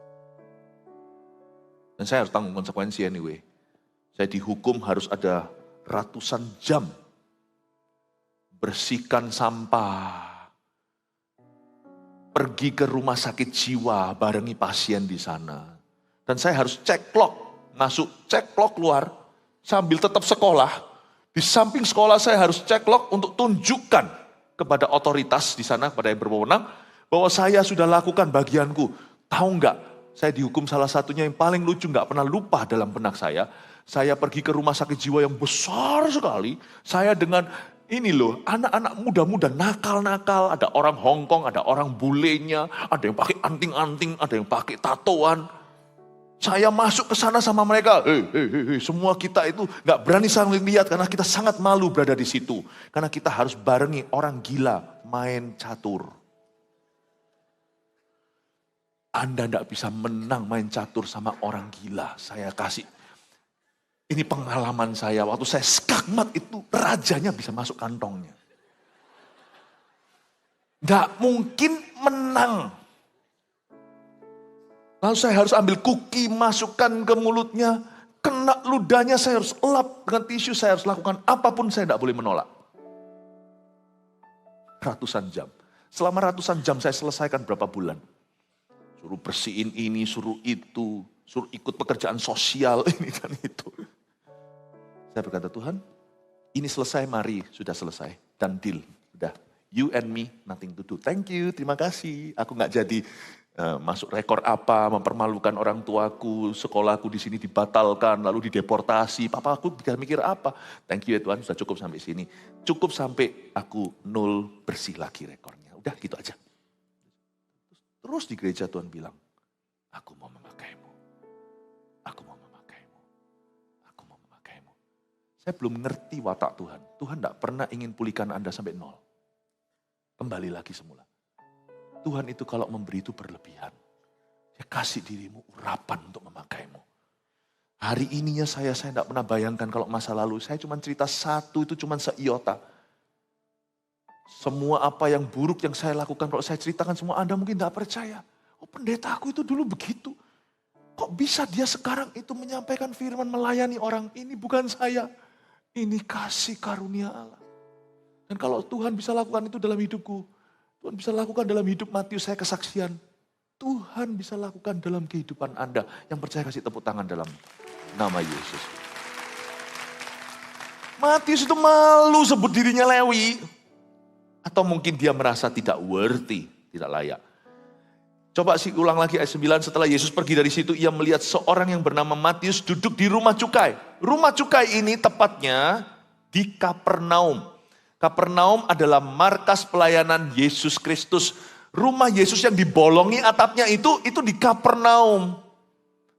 Dan saya harus tanggung konsekuensi anyway. Saya dihukum harus ada ratusan jam. Bersihkan sampah. Pergi ke rumah sakit jiwa, barengi pasien di sana. Dan saya harus cek clock, masuk cek clock keluar, sambil tetap sekolah. Di samping sekolah saya harus cek clock untuk tunjukkan kepada otoritas di sana, kepada yang berwenang, bahwa saya sudah lakukan bagianku. Tahu nggak, saya dihukum salah satunya yang paling lucu, nggak pernah lupa dalam benak saya. Saya pergi ke rumah sakit jiwa yang besar sekali, saya dengan ini loh, anak-anak muda-muda nakal-nakal, ada orang Hongkong, ada orang bulenya, ada yang pakai anting-anting, ada yang pakai tatoan. Saya masuk ke sana sama mereka, semua kita itu gak berani saling lihat karena kita sangat malu berada di situ. Karena kita harus barengi orang gila main catur. Anda gak bisa menang main catur sama orang gila, saya kasih. Ini pengalaman saya, waktu saya skakmat itu rajanya bisa masuk kantongnya. Nggak mungkin menang. Lalu saya harus ambil kuki, masukkan ke mulutnya, kena ludahnya, saya harus lap dengan tisu, saya harus lakukan apapun, saya tidak boleh menolak. Ratusan jam. Selama ratusan jam saya selesaikan berapa bulan. Suruh bersihin ini, suruh itu, suruh ikut pekerjaan sosial, ini dan itu. Saya berkata, Tuhan, ini selesai, mari, sudah selesai. Dan deal, sudah. You and me, nothing to do. Thank you, terima kasih. Aku nggak jadi masuk rekor apa, mempermalukan orang tuaku, sekolahku di sini dibatalkan, lalu dideportasi. Papa aku bisa mikir apa? Thank you ya Tuhan, sudah cukup sampai sini. Cukup sampai aku 0 bersih lagi rekornya. Udah gitu aja. Terus di gereja Tuhan bilang, aku mau memakaimu. Aku mau memakaimu. Aku mau memakaimu. Saya belum ngerti watak Tuhan. Tuhan tidak pernah ingin pulihkan Anda sampai 0. Kembali lagi semula. Tuhan itu kalau memberi itu berlebihan. Dia kasih dirimu urapan untuk memakaimu. Hari ininya saya tidak pernah bayangkan kalau masa lalu. Saya cuma cerita satu itu cuma seiota. Semua apa yang buruk yang saya lakukan kalau saya ceritakan semua Anda mungkin tidak percaya. Oh pendeta aku itu dulu begitu. Kok bisa dia sekarang itu menyampaikan firman melayani orang. Ini bukan saya. Ini kasih karunia Allah. Dan kalau Tuhan bisa lakukan itu dalam hidupku. Tuhan bisa lakukan dalam hidup Matius, saya kesaksian. Tuhan bisa lakukan dalam kehidupan Anda. Yang percaya kasih tepuk tangan dalam nama Yesus. Matius itu malu sebut dirinya Lewi. Atau mungkin dia merasa tidak worthy, tidak layak. Coba ulang lagi ayat 9, setelah Yesus pergi dari situ, ia melihat seorang yang bernama Matius duduk di rumah cukai. Rumah cukai ini tepatnya di Kapernaum. Kapernaum adalah markas pelayanan Yesus Kristus. Rumah Yesus yang dibolongi atapnya itu di Kapernaum.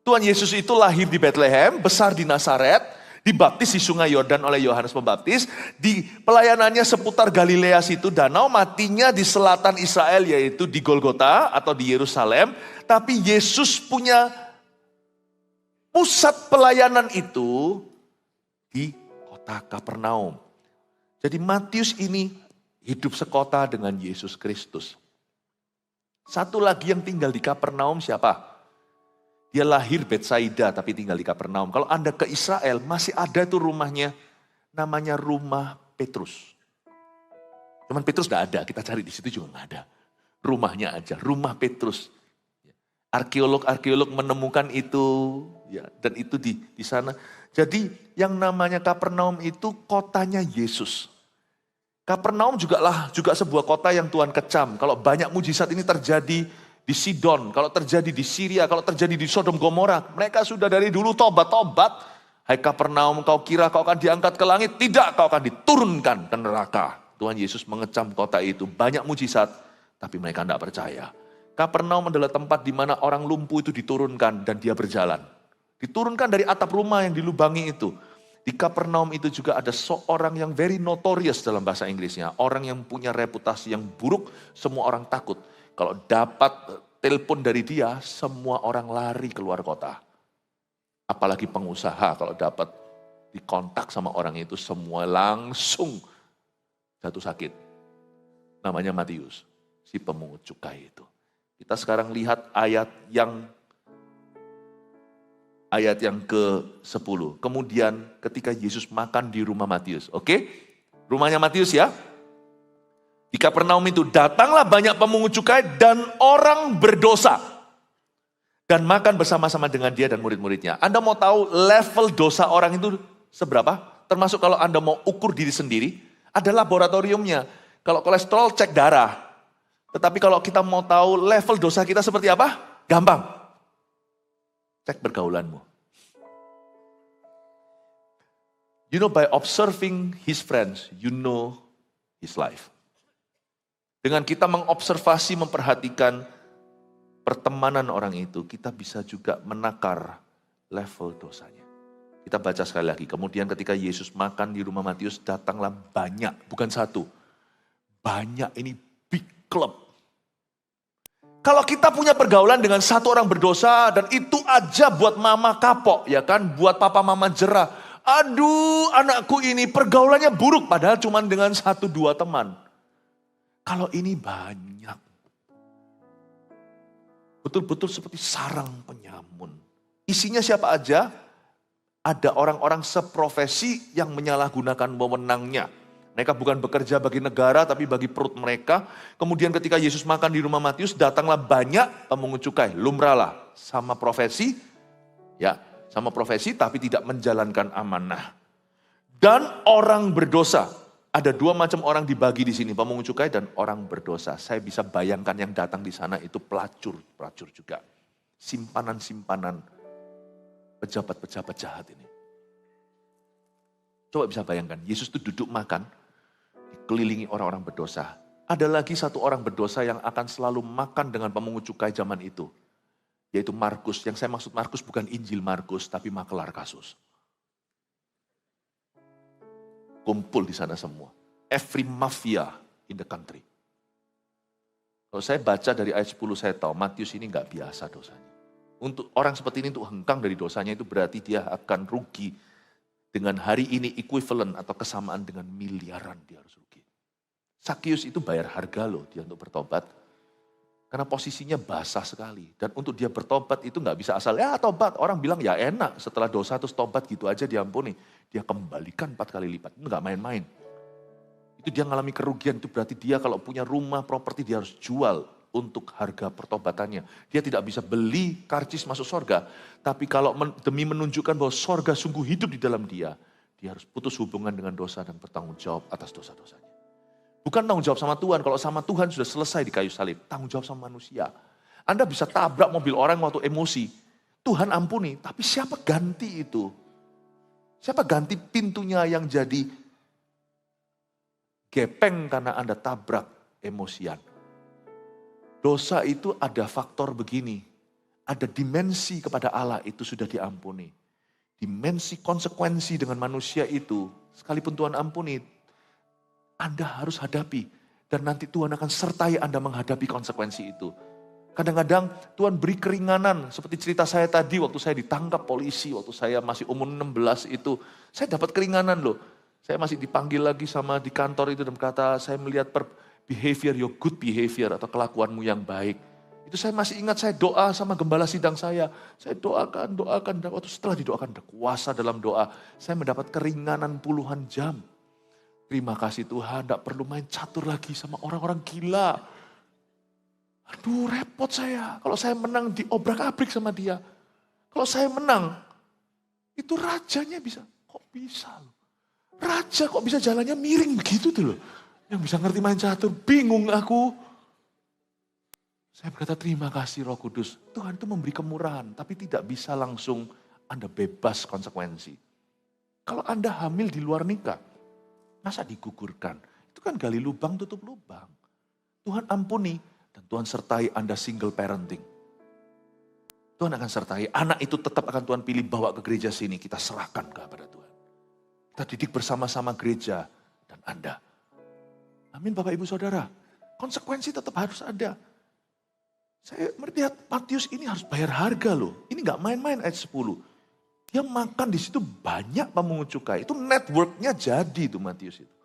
Tuhan Yesus itu lahir di Bethlehem, besar di Nazaret, dibaptis di sungai Yordan oleh Yohanes Pembaptis. Di pelayanannya seputar Galilea situ, danau, matinya di selatan Israel yaitu di Golgota atau di Yerusalem. Tapi Yesus punya pusat pelayanan itu di kota Kapernaum. Jadi Matius ini hidup sekota dengan Yesus Kristus. Satu lagi yang tinggal di Kapernaum siapa? Dia lahir Betsaida tapi tinggal di Kapernaum. Kalau Anda ke Israel masih ada tuh rumahnya. Namanya rumah Petrus. Cuman Petrus gak ada, kita cari di situ juga gak ada. Rumahnya aja, rumah Petrus. Arkeolog-arkeolog menemukan itu ya, dan itu di sana. Jadi yang namanya Kapernaum itu kotanya Yesus. Kapernaum juga sebuah kota yang Tuhan kecam. Kalau banyak mujizat ini terjadi di Sidon, kalau terjadi di Syria, kalau terjadi di Sodom Gomora, mereka sudah dari dulu tobat. Hai Kapernaum, kau kira kau akan diangkat ke langit? Tidak, kau akan diturunkan ke neraka. Tuhan Yesus mengecam kota itu, banyak mujizat, tapi mereka tidak percaya. Kapernaum adalah tempat di mana orang lumpuh itu diturunkan dan dia berjalan. Diturunkan dari atap rumah yang dilubangi itu. Di Kapernaum itu juga ada seorang yang very notorious dalam bahasa Inggrisnya. Orang yang punya reputasi yang buruk, semua orang takut. Kalau dapat telepon dari dia, semua orang lari keluar kota. Apalagi pengusaha kalau dapat dikontak sama orang itu, semua langsung jatuh sakit. Namanya Matius, si pemungut cukai itu. Kita sekarang lihat ayat yang ke-10. Kemudian ketika Yesus makan di rumah Matius. Oke? Rumahnya Matius ya. Di Kapernaum itu datanglah banyak pemungut cukai dan orang berdosa. Dan makan bersama-sama dengan dia dan murid-muridnya. Anda mau tahu level dosa orang itu seberapa? Termasuk kalau Anda mau ukur diri sendiri. Ada laboratoriumnya. Kalau kolesterol cek darah. Tetapi kalau kita mau tahu level dosa kita seperti apa? Gampang. Cek pergaulanmu. You know, by observing his friends, you know his life. Dengan kita mengobservasi, memperhatikan pertemanan orang itu, kita bisa juga menakar level dosanya. Kita baca sekali lagi. Kemudian ketika Yesus makan di rumah Matius, datanglah banyak, bukan satu. Banyak, ini big club. Kalau kita punya pergaulan dengan satu orang berdosa dan itu aja buat mama kapok, ya kan? Buat papa mama jerah. Aduh, anakku ini pergaulannya buruk padahal cuma dengan 1-2 teman. Kalau ini banyak. Betul-betul seperti sarang penyamun. Isinya siapa aja? Ada orang-orang seprofesi yang menyalahgunakan wewenangnya. Mereka bukan bekerja bagi negara tapi bagi perut mereka. Kemudian ketika Yesus makan di rumah Matius, datanglah banyak pemungut cukai. Lumrahlah sama profesi, ya, sama profesi tapi tidak menjalankan amanah. Dan orang berdosa. Ada dua macam orang dibagi di sini, pemungut cukai dan orang berdosa. Saya bisa bayangkan yang datang di sana itu pelacur juga. Simpanan-simpanan pejabat-pejabat jahat ini. Coba bisa bayangkan, Yesus itu duduk makan, dikelilingi orang-orang berdosa. Ada lagi satu orang berdosa yang akan selalu makan dengan pemungut cukai zaman itu. Yaitu Markus. Yang saya maksud Markus bukan Injil Markus, tapi makelar kasus. Kumpul di sana semua. Every mafia in the country. Kalau saya baca dari ayat 10 saya tahu Matius ini nggak biasa dosanya. Untuk orang seperti ini untuk hengkang dari dosanya itu berarti dia akan rugi dengan hari ini equivalent atau kesamaan dengan miliaran dia harus rugi. Sakius itu bayar harga loh dia untuk bertobat. Karena posisinya basah sekali. Dan untuk dia bertobat itu nggak bisa asal, ya tobat. Orang bilang ya enak setelah dosa terus tobat gitu aja diampuni. Dia kembalikan 4 kali lipat. Itu nggak main-main. Itu dia mengalami kerugian, itu berarti dia kalau punya rumah, properti dia harus jual untuk harga pertobatannya. Dia tidak bisa beli karcis masuk sorga. Tapi kalau demi menunjukkan bahwa sorga sungguh hidup di dalam dia harus putus hubungan dengan dosa dan bertanggung jawab atas dosa-dosanya. Bukan tanggung jawab sama Tuhan, kalau sama Tuhan sudah selesai di kayu salib. Tanggung jawab sama manusia. Anda bisa tabrak mobil orang waktu emosi. Tuhan ampuni, tapi siapa ganti itu? Siapa ganti pintunya yang jadi gepeng karena Anda tabrak emosian? Dosa itu ada faktor begini. Ada dimensi kepada Allah itu sudah diampuni. Dimensi konsekuensi dengan manusia itu, sekalipun Tuhan ampuni, Anda harus hadapi. Dan nanti Tuhan akan sertai Anda menghadapi konsekuensi itu. Kadang-kadang Tuhan beri keringanan. Seperti cerita saya tadi waktu saya ditangkap polisi. Waktu saya masih umur 16 itu. Saya dapat keringanan loh. Saya masih dipanggil lagi sama di kantor itu. Dan berkata saya melihat behavior, your good behavior. Atau kelakuanmu yang baik. Itu saya masih ingat saya doa sama gembala sidang saya. Saya doakan. Waktu setelah didoakan ada kuasa dalam doa. Saya mendapat keringanan puluhan jam. Terima kasih Tuhan, tidak perlu main catur lagi sama orang-orang gila. Aduh repot saya, kalau saya menang diobrak-abrik sama dia. Kalau saya menang, itu rajanya bisa, kok bisa loh. Raja kok bisa jalannya miring begitu tuh loh. Yang bisa ngerti main catur, bingung aku. Saya berkata terima kasih Roh Kudus. Tuhan itu memberi kemurahan, tapi tidak bisa langsung Anda bebas konsekuensi. Kalau Anda hamil di luar nikah, masa digugurkan? Itu kan gali lubang tutup lubang. Tuhan ampuni dan Tuhan sertai Anda single parenting. Tuhan akan sertai, anak itu tetap akan Tuhan pilih bawa ke gereja sini. Kita serahkan kepada Tuhan. Kita didik bersama-sama gereja dan Anda. Amin Bapak Ibu Saudara. Konsekuensi tetap harus ada. Saya melihat Matius ini harus bayar harga loh. Ini gak main-main ayat 10. Dia makan di situ banyak pemungut cukai. Itu networknya jadi itu Matius itu.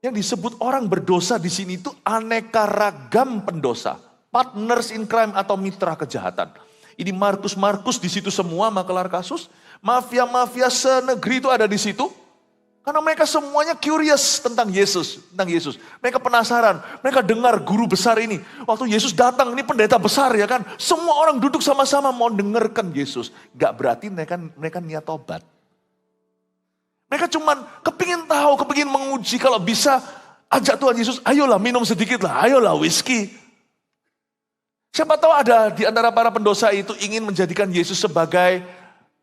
Yang disebut orang berdosa di sini itu aneka ragam pendosa. Partners in crime atau mitra kejahatan. Ini Markus di situ semua makelar kasus. Mafia-mafia senegeri itu ada di situ. Karena mereka semuanya curious tentang Yesus. Mereka penasaran. Mereka dengar guru besar ini. Waktu Yesus datang, ini pendeta besar ya kan. Semua orang duduk sama-sama mau dengarkan Yesus. Gak berarti mereka niat tobat. Mereka cuman kepingin tahu, kepingin menguji. Kalau bisa ajak Tuhan Yesus, ayolah minum sedikit lah. Ayolah whisky. Siapa tahu ada di antara para pendosa itu ingin menjadikan Yesus sebagai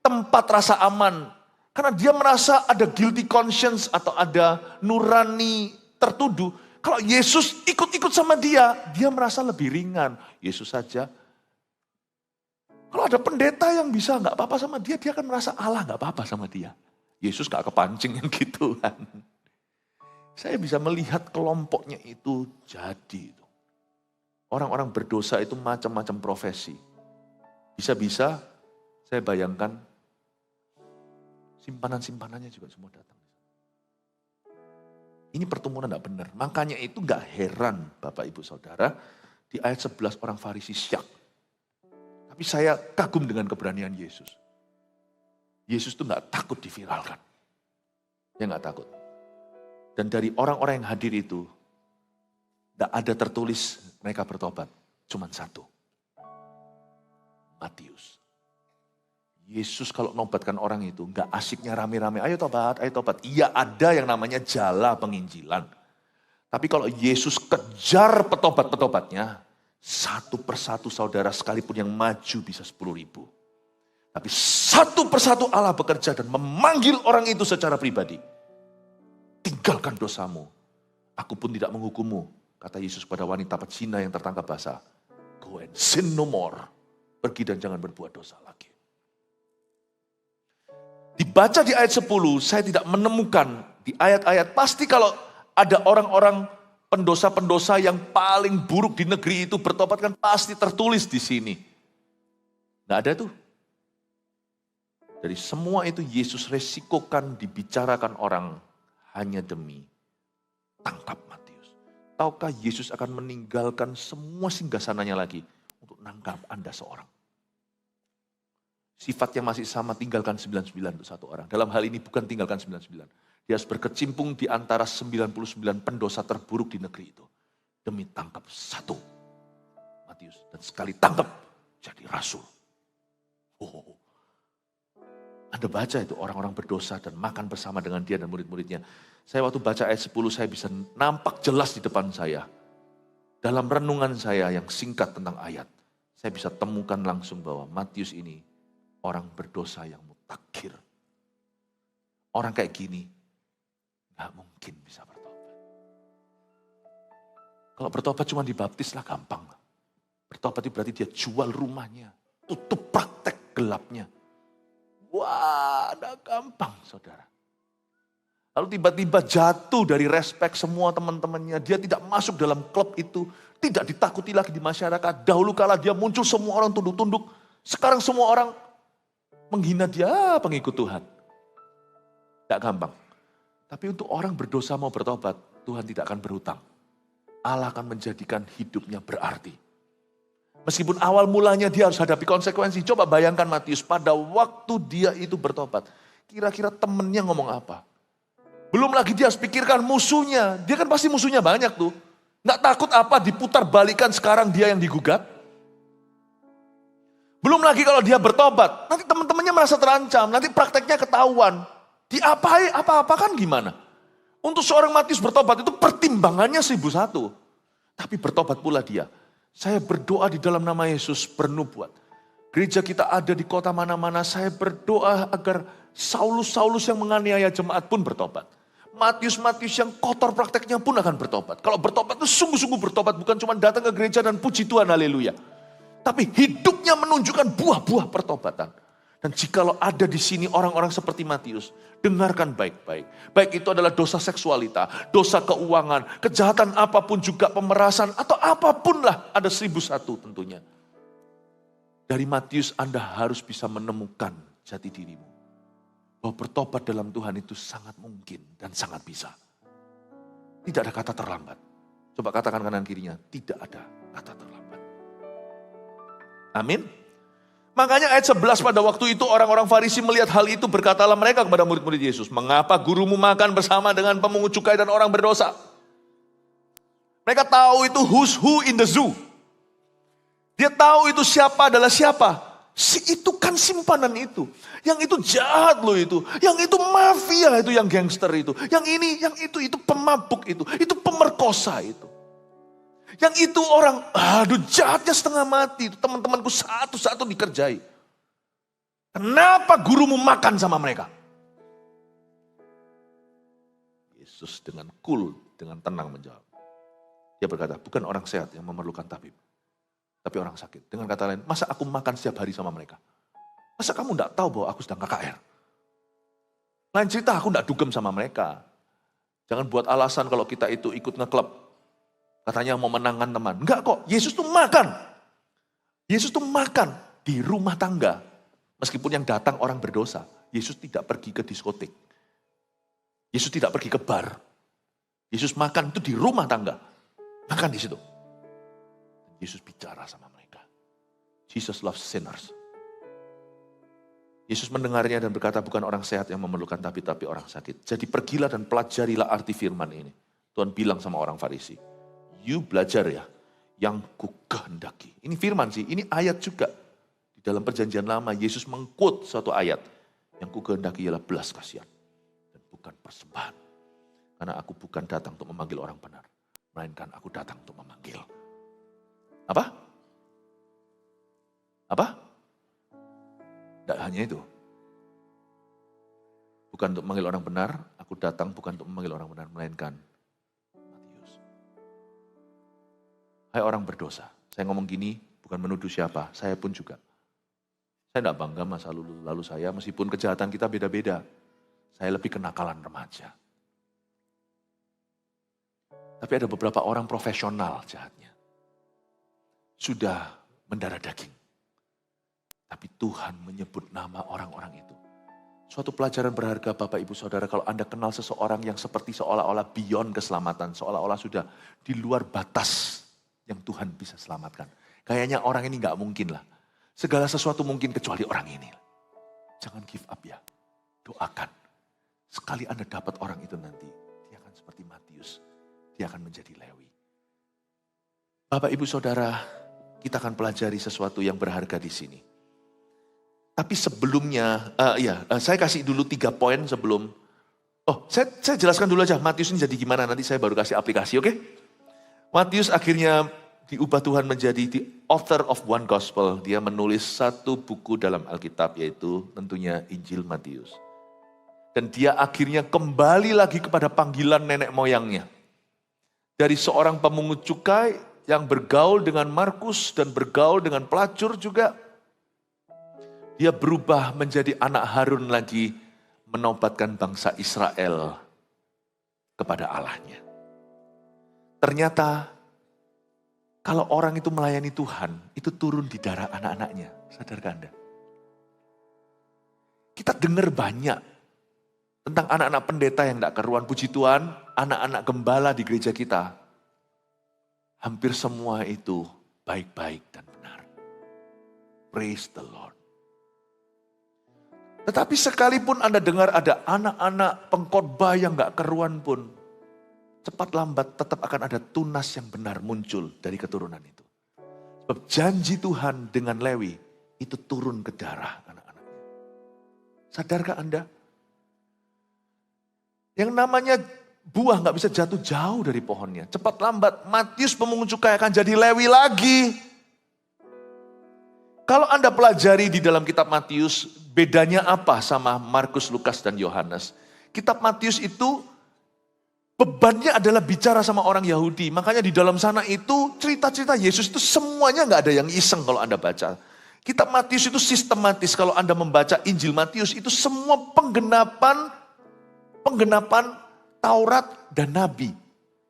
tempat rasa aman. Karena dia merasa ada guilty conscience atau ada nurani tertuduh. Kalau Yesus ikut-ikut sama dia merasa lebih ringan. Yesus saja. Kalau ada pendeta yang bisa gak apa-apa sama dia akan merasa Allah gak apa-apa sama dia. Yesus gak kepancing yang gitu kan. Saya bisa melihat kelompoknya itu jadi. Orang-orang berdosa itu macam-macam profesi. Bisa-bisa saya bayangkan simpanannya juga semua datang. Ini pertemuan tidak benar. Makanya itu gak heran Bapak Ibu Saudara, di ayat 11 orang Farisi syak. Tapi saya kagum dengan keberanian Yesus. Yesus itu gak takut diviralkan. Dia gak takut. Dan dari orang-orang yang hadir itu, gak ada tertulis mereka bertobat. Cuman satu. Matius. Yesus kalau nobatkan orang itu gak asiknya rame-rame, ayo tobat, ayo tobat. Iya ada yang namanya jala penginjilan. Tapi kalau Yesus kejar petobat-petobatnya, satu persatu saudara sekalipun yang maju bisa 10.000. Tapi satu persatu Allah bekerja dan memanggil orang itu secara pribadi. Tinggalkan dosamu, aku pun tidak menghukummu, kata Yesus pada wanita pezina yang tertangkap basah. Go and sin no more. Pergi dan jangan berbuat dosa lagi. Dibaca di ayat 10, saya tidak menemukan di ayat-ayat, pasti kalau ada orang-orang pendosa-pendosa yang paling buruk di negeri itu bertobat kan pasti tertulis di sini. Nggak ada tuh. Dari semua itu Yesus resikokan dibicarakan orang hanya demi tangkap Matius. Tahukah Yesus akan meninggalkan semua singgasananya lagi untuk nangkap Anda seorang. Sifatnya masih sama, tinggalkan 99 untuk satu orang. Dalam hal ini bukan tinggalkan 99. Dia harus berkecimpung di antara 99 pendosa terburuk di negeri itu. Demi tangkap satu Matius. Dan sekali tangkap jadi rasul. Anda baca itu orang-orang berdosa dan makan bersama dengan dia dan murid-muridnya. Saya waktu baca ayat 10 saya bisa nampak jelas di depan saya. Dalam renungan saya yang singkat tentang ayat. Saya bisa temukan langsung bahwa Matius ini orang berdosa yang mutakhir. Orang kayak gini gak mungkin bisa bertobat. Kalau bertobat cuma dibaptis lah gampang. Bertobat itu berarti dia jual rumahnya. Tutup praktek gelapnya. Wah, gak gampang saudara. Lalu tiba-tiba jatuh dari respek semua teman-temannya. Dia tidak masuk dalam klub itu. Tidak ditakuti lagi di masyarakat. Dahulu kala dia muncul semua orang tunduk-tunduk. Sekarang semua orang menghina dia pengikut Tuhan. Tidak gampang. Tapi untuk orang berdosa mau bertobat, Tuhan tidak akan berhutang. Allah akan menjadikan hidupnya berarti. Meskipun awal mulanya dia harus hadapi konsekuensi. Coba bayangkan Matius pada waktu dia itu bertobat. Kira-kira temennya ngomong apa? Belum lagi dia harus pikirkan musuhnya. Dia kan pasti musuhnya banyak tuh. Nggak takut apa diputar balikan sekarang dia yang digugat? Belum lagi kalau dia bertobat, nanti teman-temannya merasa terancam, nanti prakteknya ketahuan. Diapain, apa-apa kan gimana? Untuk seorang Matius bertobat itu pertimbangannya 1001. Tapi bertobat pula dia. Saya berdoa di dalam nama Yesus bernubuat. Gereja kita ada di kota mana-mana, saya berdoa agar Saulus-Saulus yang menganiaya jemaat pun bertobat. Matius-Matius yang kotor prakteknya pun akan bertobat. Kalau bertobat itu sungguh-sungguh bertobat, bukan cuma datang ke gereja dan puji Tuhan, haleluya. Tapi hidupnya menunjukkan buah-buah pertobatan. Dan jikalau ada di sini orang-orang seperti Matius, dengarkan baik-baik. Baik itu adalah dosa seksualita, dosa keuangan, kejahatan apapun juga, pemerasan, atau apapun lah, ada 1001 tentunya. Dari Matius Anda harus bisa menemukan jati dirimu. Bahwa bertobat dalam Tuhan itu sangat mungkin dan sangat bisa. Tidak ada kata terlambat. Coba katakan kanan kirinya, tidak ada kata terlambat. Amin. Makanya ayat 11 pada waktu itu orang-orang Farisi melihat hal itu, berkatalah mereka kepada murid-murid Yesus, mengapa gurumu makan bersama dengan pemungut cukai dan orang berdosa? Mereka tahu itu who's who in the zoo. Dia tahu itu siapa adalah siapa. Si itu kan simpanan itu. Yang itu jahat loh itu. Yang itu mafia itu, yang gangster itu. Yang ini, yang itu pemabuk itu. Itu pemerkosa itu. Yang itu orang, aduh jahatnya setengah mati. Teman-temanku satu-satu dikerjai. Kenapa gurumu makan sama mereka? Yesus dengan cool, dengan tenang menjawab. Dia berkata, bukan orang sehat yang memerlukan tabib. Tapi orang sakit. Dengan kata lain, masa aku makan setiap hari sama mereka? Masa kamu enggak tahu bahwa aku sedang KKR? Lain cerita, aku enggak dugem sama mereka. Jangan buat alasan kalau kita itu ikut ngeklub. Katanya mau menangkan teman. Enggak kok, Yesus tuh makan. Yesus tuh makan di rumah tangga. Meskipun yang datang orang berdosa. Yesus tidak pergi ke diskotik. Yesus tidak pergi ke bar. Yesus makan itu di rumah tangga. Makan di situ. Yesus bicara sama mereka. Jesus loves sinners. Yesus mendengarnya dan berkata, bukan orang sehat yang memerlukan tapi orang sakit. Jadi pergilah dan pelajarilah arti firman ini. Tuhan bilang sama orang Farisi, you belajar ya, yang ku kehendaki. Ini firman sih, ini ayat juga. Di dalam perjanjian lama, Yesus mengquote suatu ayat. Yang ku kehendaki ialah belas kasihan. Dan bukan persembahan. Karena aku bukan datang untuk memanggil orang benar. Melainkan aku datang untuk memanggil. Apa? Apa? Tidak hanya itu. Bukan untuk memanggil orang benar, aku datang bukan untuk memanggil orang benar, melainkan Matius. Hai orang berdosa, saya ngomong gini bukan menuduh siapa, saya pun juga. Saya tidak bangga masa lalu saya, meskipun kejahatan kita beda-beda. Saya lebih kenakalan remaja. Tapi ada beberapa orang profesional jahatnya. Sudah mendarah daging. Tapi Tuhan menyebut nama orang-orang itu. Suatu pelajaran berharga Bapak Ibu Saudara kalau Anda kenal seseorang yang seperti seolah-olah beyond keselamatan. Seolah-olah sudah di luar batas yang Tuhan bisa selamatkan. Kayaknya orang ini gak mungkin lah. Segala sesuatu mungkin kecuali orang ini. Jangan give up ya. Doakan. Sekali Anda dapat orang itu nanti. Dia akan seperti Matius. Dia akan menjadi Lewi. Bapak Ibu Saudara, kita akan pelajari sesuatu yang berharga di sini. Tapi sebelumnya, saya kasih dulu 3 poin sebelum. Saya jelaskan dulu aja Matius ini jadi gimana, nanti saya baru kasih aplikasi, oke? Matius akhirnya diubah Tuhan menjadi the author of one gospel. Dia menulis satu buku dalam Alkitab, yaitu tentunya Injil Matius. Dan dia akhirnya kembali lagi kepada panggilan nenek moyangnya. Dari seorang pemungut cukai yang bergaul dengan Markus dan bergaul dengan pelacur juga. Dia berubah menjadi anak Harun lagi, menobatkan bangsa Israel kepada Allahnya. Ternyata kalau orang itu melayani Tuhan, itu turun di darah anak-anaknya. Sadarkah Anda? Kita dengar banyak tentang anak-anak pendeta yang tidak keruan. Puji Tuhan, anak-anak gembala di gereja kita. Hampir semua itu baik-baik dan benar. Praise the Lord. Tetapi sekalipun Anda dengar ada anak-anak pengkhotbah yang gak keruan pun, cepat lambat tetap akan ada tunas yang benar muncul dari keturunan itu. Sebab janji Tuhan dengan Lewi itu turun ke darah anak-anaknya. Sadarkah Anda? Yang namanya buah gak bisa jatuh jauh dari pohonnya. Cepat lambat Matius pemungut cukai akan jadi Lewi lagi. Kalau Anda pelajari di dalam kitab Matius, bedanya apa sama Markus, Lukas, dan Yohanes? Kitab Matius itu bebannya adalah bicara sama orang Yahudi. Makanya di dalam sana itu cerita-cerita Yesus itu semuanya gak ada yang iseng kalau Anda baca. Kitab Matius itu sistematis. Kalau Anda membaca Injil Matius itu semua penggenapan Taurat dan Nabi.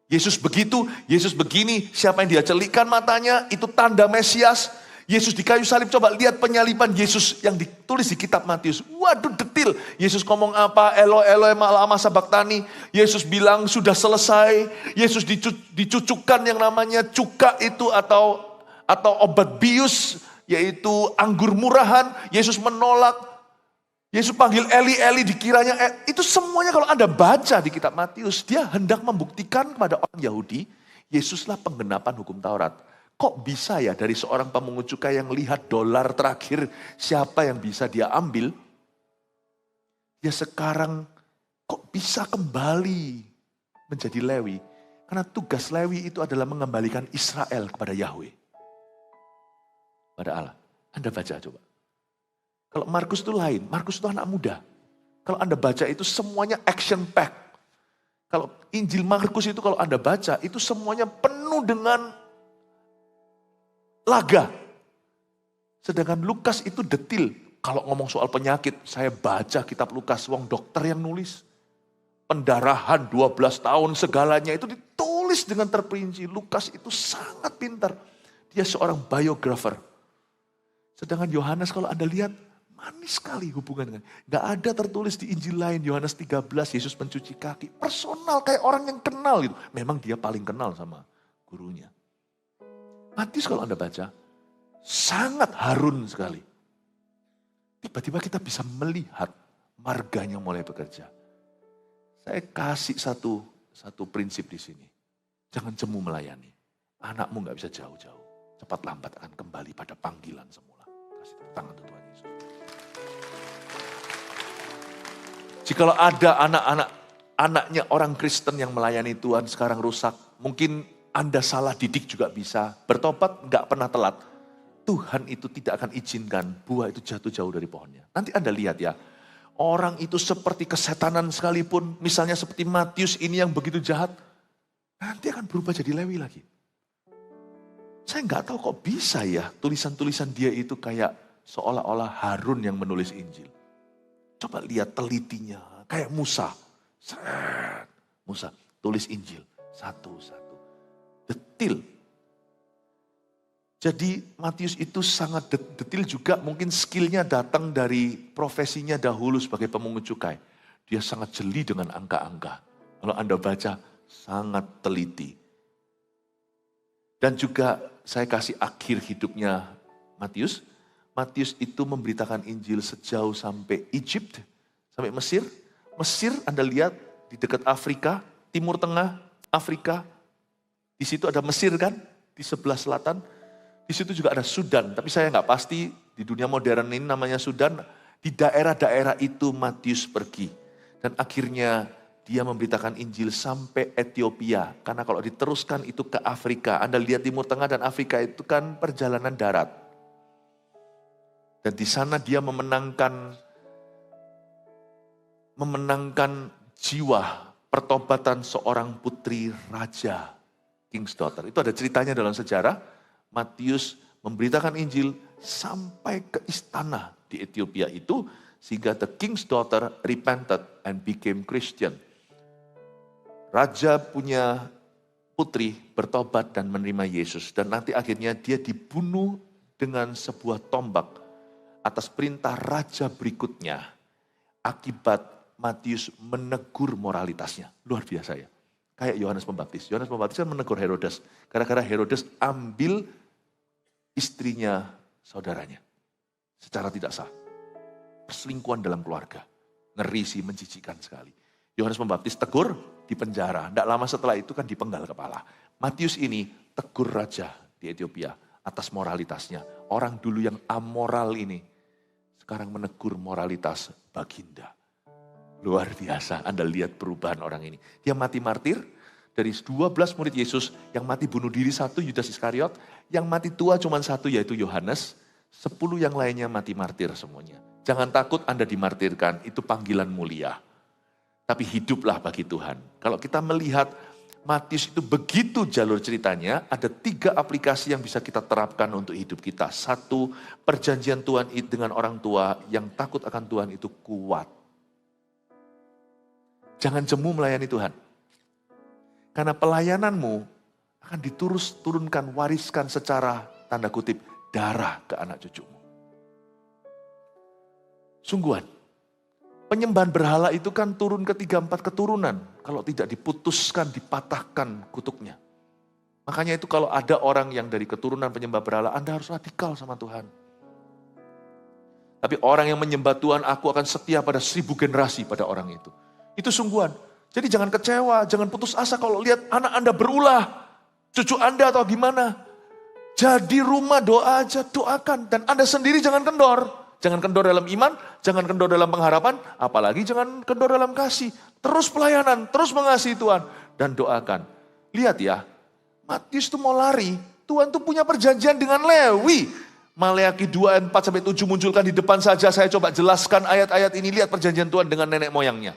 Yesus begitu, Yesus begini, siapa yang dia celikkan matanya, itu tanda Mesias. Yesus di kayu salib, coba lihat penyaliban Yesus yang ditulis di kitab Matius. Waduh detil, Yesus ngomong apa, Eloi Eloi ma lama sabachthani. Yesus bilang sudah selesai, Yesus dicucukkan yang namanya cuka itu atau obat bius, yaitu anggur murahan. Yesus menolak, Yesus panggil Eli, Eli dikiranya, itu semuanya kalau Anda baca di kitab Matius, dia hendak membuktikan kepada orang Yahudi, Yesuslah penggenapan hukum Taurat. Kok bisa ya dari seorang pemungut cukai yang lihat dolar terakhir, siapa yang bisa dia ambil, dia sekarang kok bisa kembali menjadi Lewi. Karena tugas Lewi itu adalah mengembalikan Israel kepada Yahweh. Pada Allah. Anda baca coba. Kalau Markus itu lain, Markus itu anak muda. Kalau Anda baca itu semuanya action pack. Kalau Injil Markus itu kalau Anda baca, itu semuanya penuh dengan laga. Sedangkan Lukas itu detil. Kalau ngomong soal penyakit, saya baca kitab Lukas, wong dokter yang nulis. Pendarahan 12 tahun segalanya itu ditulis dengan terperinci. Lukas itu sangat pintar. Dia seorang biografer. Sedangkan Yohanes kalau Anda lihat, Manis sekali hubungan dengan. Gak ada tertulis di Injil lain, Yohanes 13, Yesus mencuci kaki. Personal, kayak orang yang kenal gitu. Memang dia paling kenal sama gurunya. Matius kalau Anda baca, sangat harun sekali. Tiba-tiba kita bisa melihat marganya mulai bekerja. Saya kasih satu prinsip di sini. Jangan jemu melayani. Anakmu gak bisa jauh-jauh. Cepat lambat akan kembali pada panggilan semula. Kasih tepuk tangan untuk Tuhan Yesus. Jikalau ada anaknya orang Kristen yang melayani Tuhan sekarang rusak. Mungkin Anda salah didik juga bisa. Bertobat gak pernah telat. Tuhan itu tidak akan izinkan buah itu jatuh jauh dari pohonnya. Nanti Anda lihat ya. Orang itu seperti kesetanan sekalipun. Misalnya seperti Matius ini yang begitu jahat. Nanti akan berubah jadi Lewi lagi. Saya nggak tahu kok bisa ya tulisan-tulisan dia itu kayak seolah-olah Harun yang menulis Injil. Coba lihat telitinya. Kayak Musa. Musa tulis Injil. Satu-satu. Detil. Jadi Matius itu sangat detil juga, mungkin skillnya datang dari profesinya dahulu sebagai pemungut cukai. Dia sangat jeli dengan angka-angka. Kalau Anda baca, sangat teliti. Dan juga saya kasih akhir hidupnya Matius. Matius itu memberitakan Injil sejauh sampai Egypt, sampai Mesir. Mesir Anda lihat di dekat Afrika, Timur Tengah, Afrika. Di situ ada Mesir kan, di sebelah selatan. Di situ juga ada Sudan, tapi saya nggak pasti di dunia modern ini namanya Sudan. Di daerah-daerah itu Matius pergi. Dan akhirnya dia memberitakan Injil sampai Ethiopia. Karena kalau diteruskan itu ke Afrika. Anda lihat Timur Tengah dan Afrika itu kan perjalanan darat. Dan di sana dia memenangkan jiwa pertobatan seorang putri raja, King's Daughter. Itu ada ceritanya dalam sejarah. Matius memberitakan Injil sampai ke istana di Ethiopia itu, sehingga the King's Daughter repented and became Christian. Raja punya putri bertobat dan menerima Yesus. Dan nanti akhirnya dia dibunuh dengan sebuah tombak atas perintah raja berikutnya. Akibat Matius menegur moralitasnya. Luar biasa ya. Kayak Yohanes Pembaptis. Yohanes Pembaptis kan menegur Herodes. Gara-gara Herodes ambil istrinya saudaranya. Secara tidak sah. Perselingkuhan dalam keluarga. Ngeri sih, menjijikkan sekali. Yohanes Pembaptis tegur, di penjara. Tidak lama setelah itu kan dipenggal kepala. Matius ini tegur raja di Ethiopia atas moralitasnya. Orang dulu yang amoral ini sekarang menegur moralitas baginda. Luar biasa, Anda lihat perubahan orang ini. Dia mati martir. Dari 12 murid Yesus, yang mati bunuh diri 1, Yudas Iskariot. Yang mati tua cuma 1, yaitu Yohanes. 10 yang lainnya mati martir semuanya. Jangan takut Anda dimartirkan, itu panggilan mulia. Tapi hiduplah bagi Tuhan. Kalau kita melihat Matius itu begitu jalur ceritanya, ada 3 aplikasi yang bisa kita terapkan untuk hidup kita. 1, perjanjian Tuhan dengan orang tua yang takut akan Tuhan itu kuat. Jangan jemu melayani Tuhan. Karena pelayananmu akan turunkan, wariskan secara tanda kutip darah ke anak cucumu. Sungguhan, penyembahan berhala itu kan turun ke 3-4 keturunan. Kalau tidak diputuskan, dipatahkan kutuknya. Makanya itu kalau ada orang yang dari keturunan penyembah berhala, Anda harus radikal sama Tuhan. Tapi orang yang menyembah Tuhan, aku akan setia pada 1000 generasi pada orang itu. Itu sungguhan. Jadi jangan kecewa, jangan putus asa kalau lihat anak Anda berulah, cucu Anda atau gimana. Jadi rumah doa aja, doakan. Dan Anda sendiri jangan kendor. Jangan kendor dalam iman, jangan kendor dalam pengharapan, apalagi jangan kendor dalam kasih. Terus pelayanan, terus mengasihi Tuhan. Dan doakan. Lihat ya, Matius itu mau lari, Tuhan tuh punya perjanjian dengan Lewi. Maleakhi 2 ayat 4-7 munculkan di depan saja, saya coba jelaskan ayat-ayat ini, lihat perjanjian Tuhan dengan nenek moyangnya.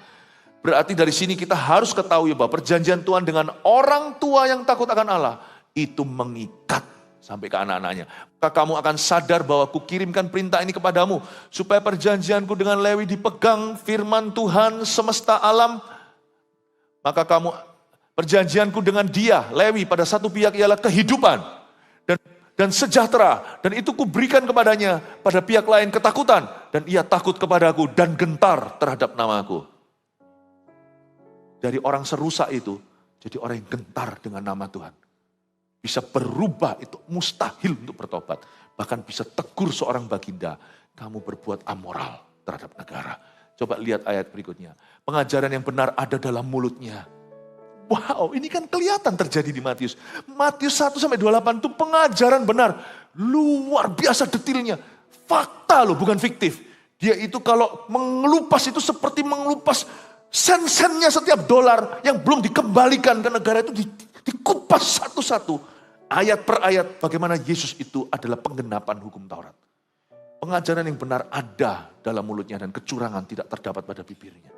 Berarti dari sini kita harus ketahui bahwa perjanjian Tuhan dengan orang tua yang takut akan Allah, itu mengikat sampai ke anak-anaknya. Maka kamu akan sadar bahwa kukirimkan perintah ini kepadamu, supaya perjanjianku dengan Lewi dipegang firman Tuhan semesta alam. Maka perjanjianku dengan dia, Lewi, pada satu pihak ialah kehidupan. Dan dan sejahtera, dan itu kuberikan kepadanya, pada pihak lain ketakutan, dan ia takut kepadaku dan gentar terhadap namaku. Dari orang serusak itu, jadi orang yang gentar dengan nama Tuhan. Bisa berubah, itu mustahil untuk bertobat. Bahkan bisa tegur seorang baginda, kamu berbuat amoral terhadap negara. Coba lihat ayat berikutnya. Pengajaran yang benar ada dalam mulutnya. Wow, ini kan kelihatan terjadi di Matius. Matius 1-28 itu pengajaran benar. Luar biasa detailnya. Fakta loh, bukan fiktif. Dia itu kalau mengelupas itu seperti mengelupas sen-sennya setiap dolar yang belum dikembalikan ke negara itu dikupas satu-satu. Ayat per ayat bagaimana Yesus itu adalah penggenapan hukum Taurat. Pengajaran yang benar ada dalam mulutnya dan kecurangan tidak terdapat pada bibirnya.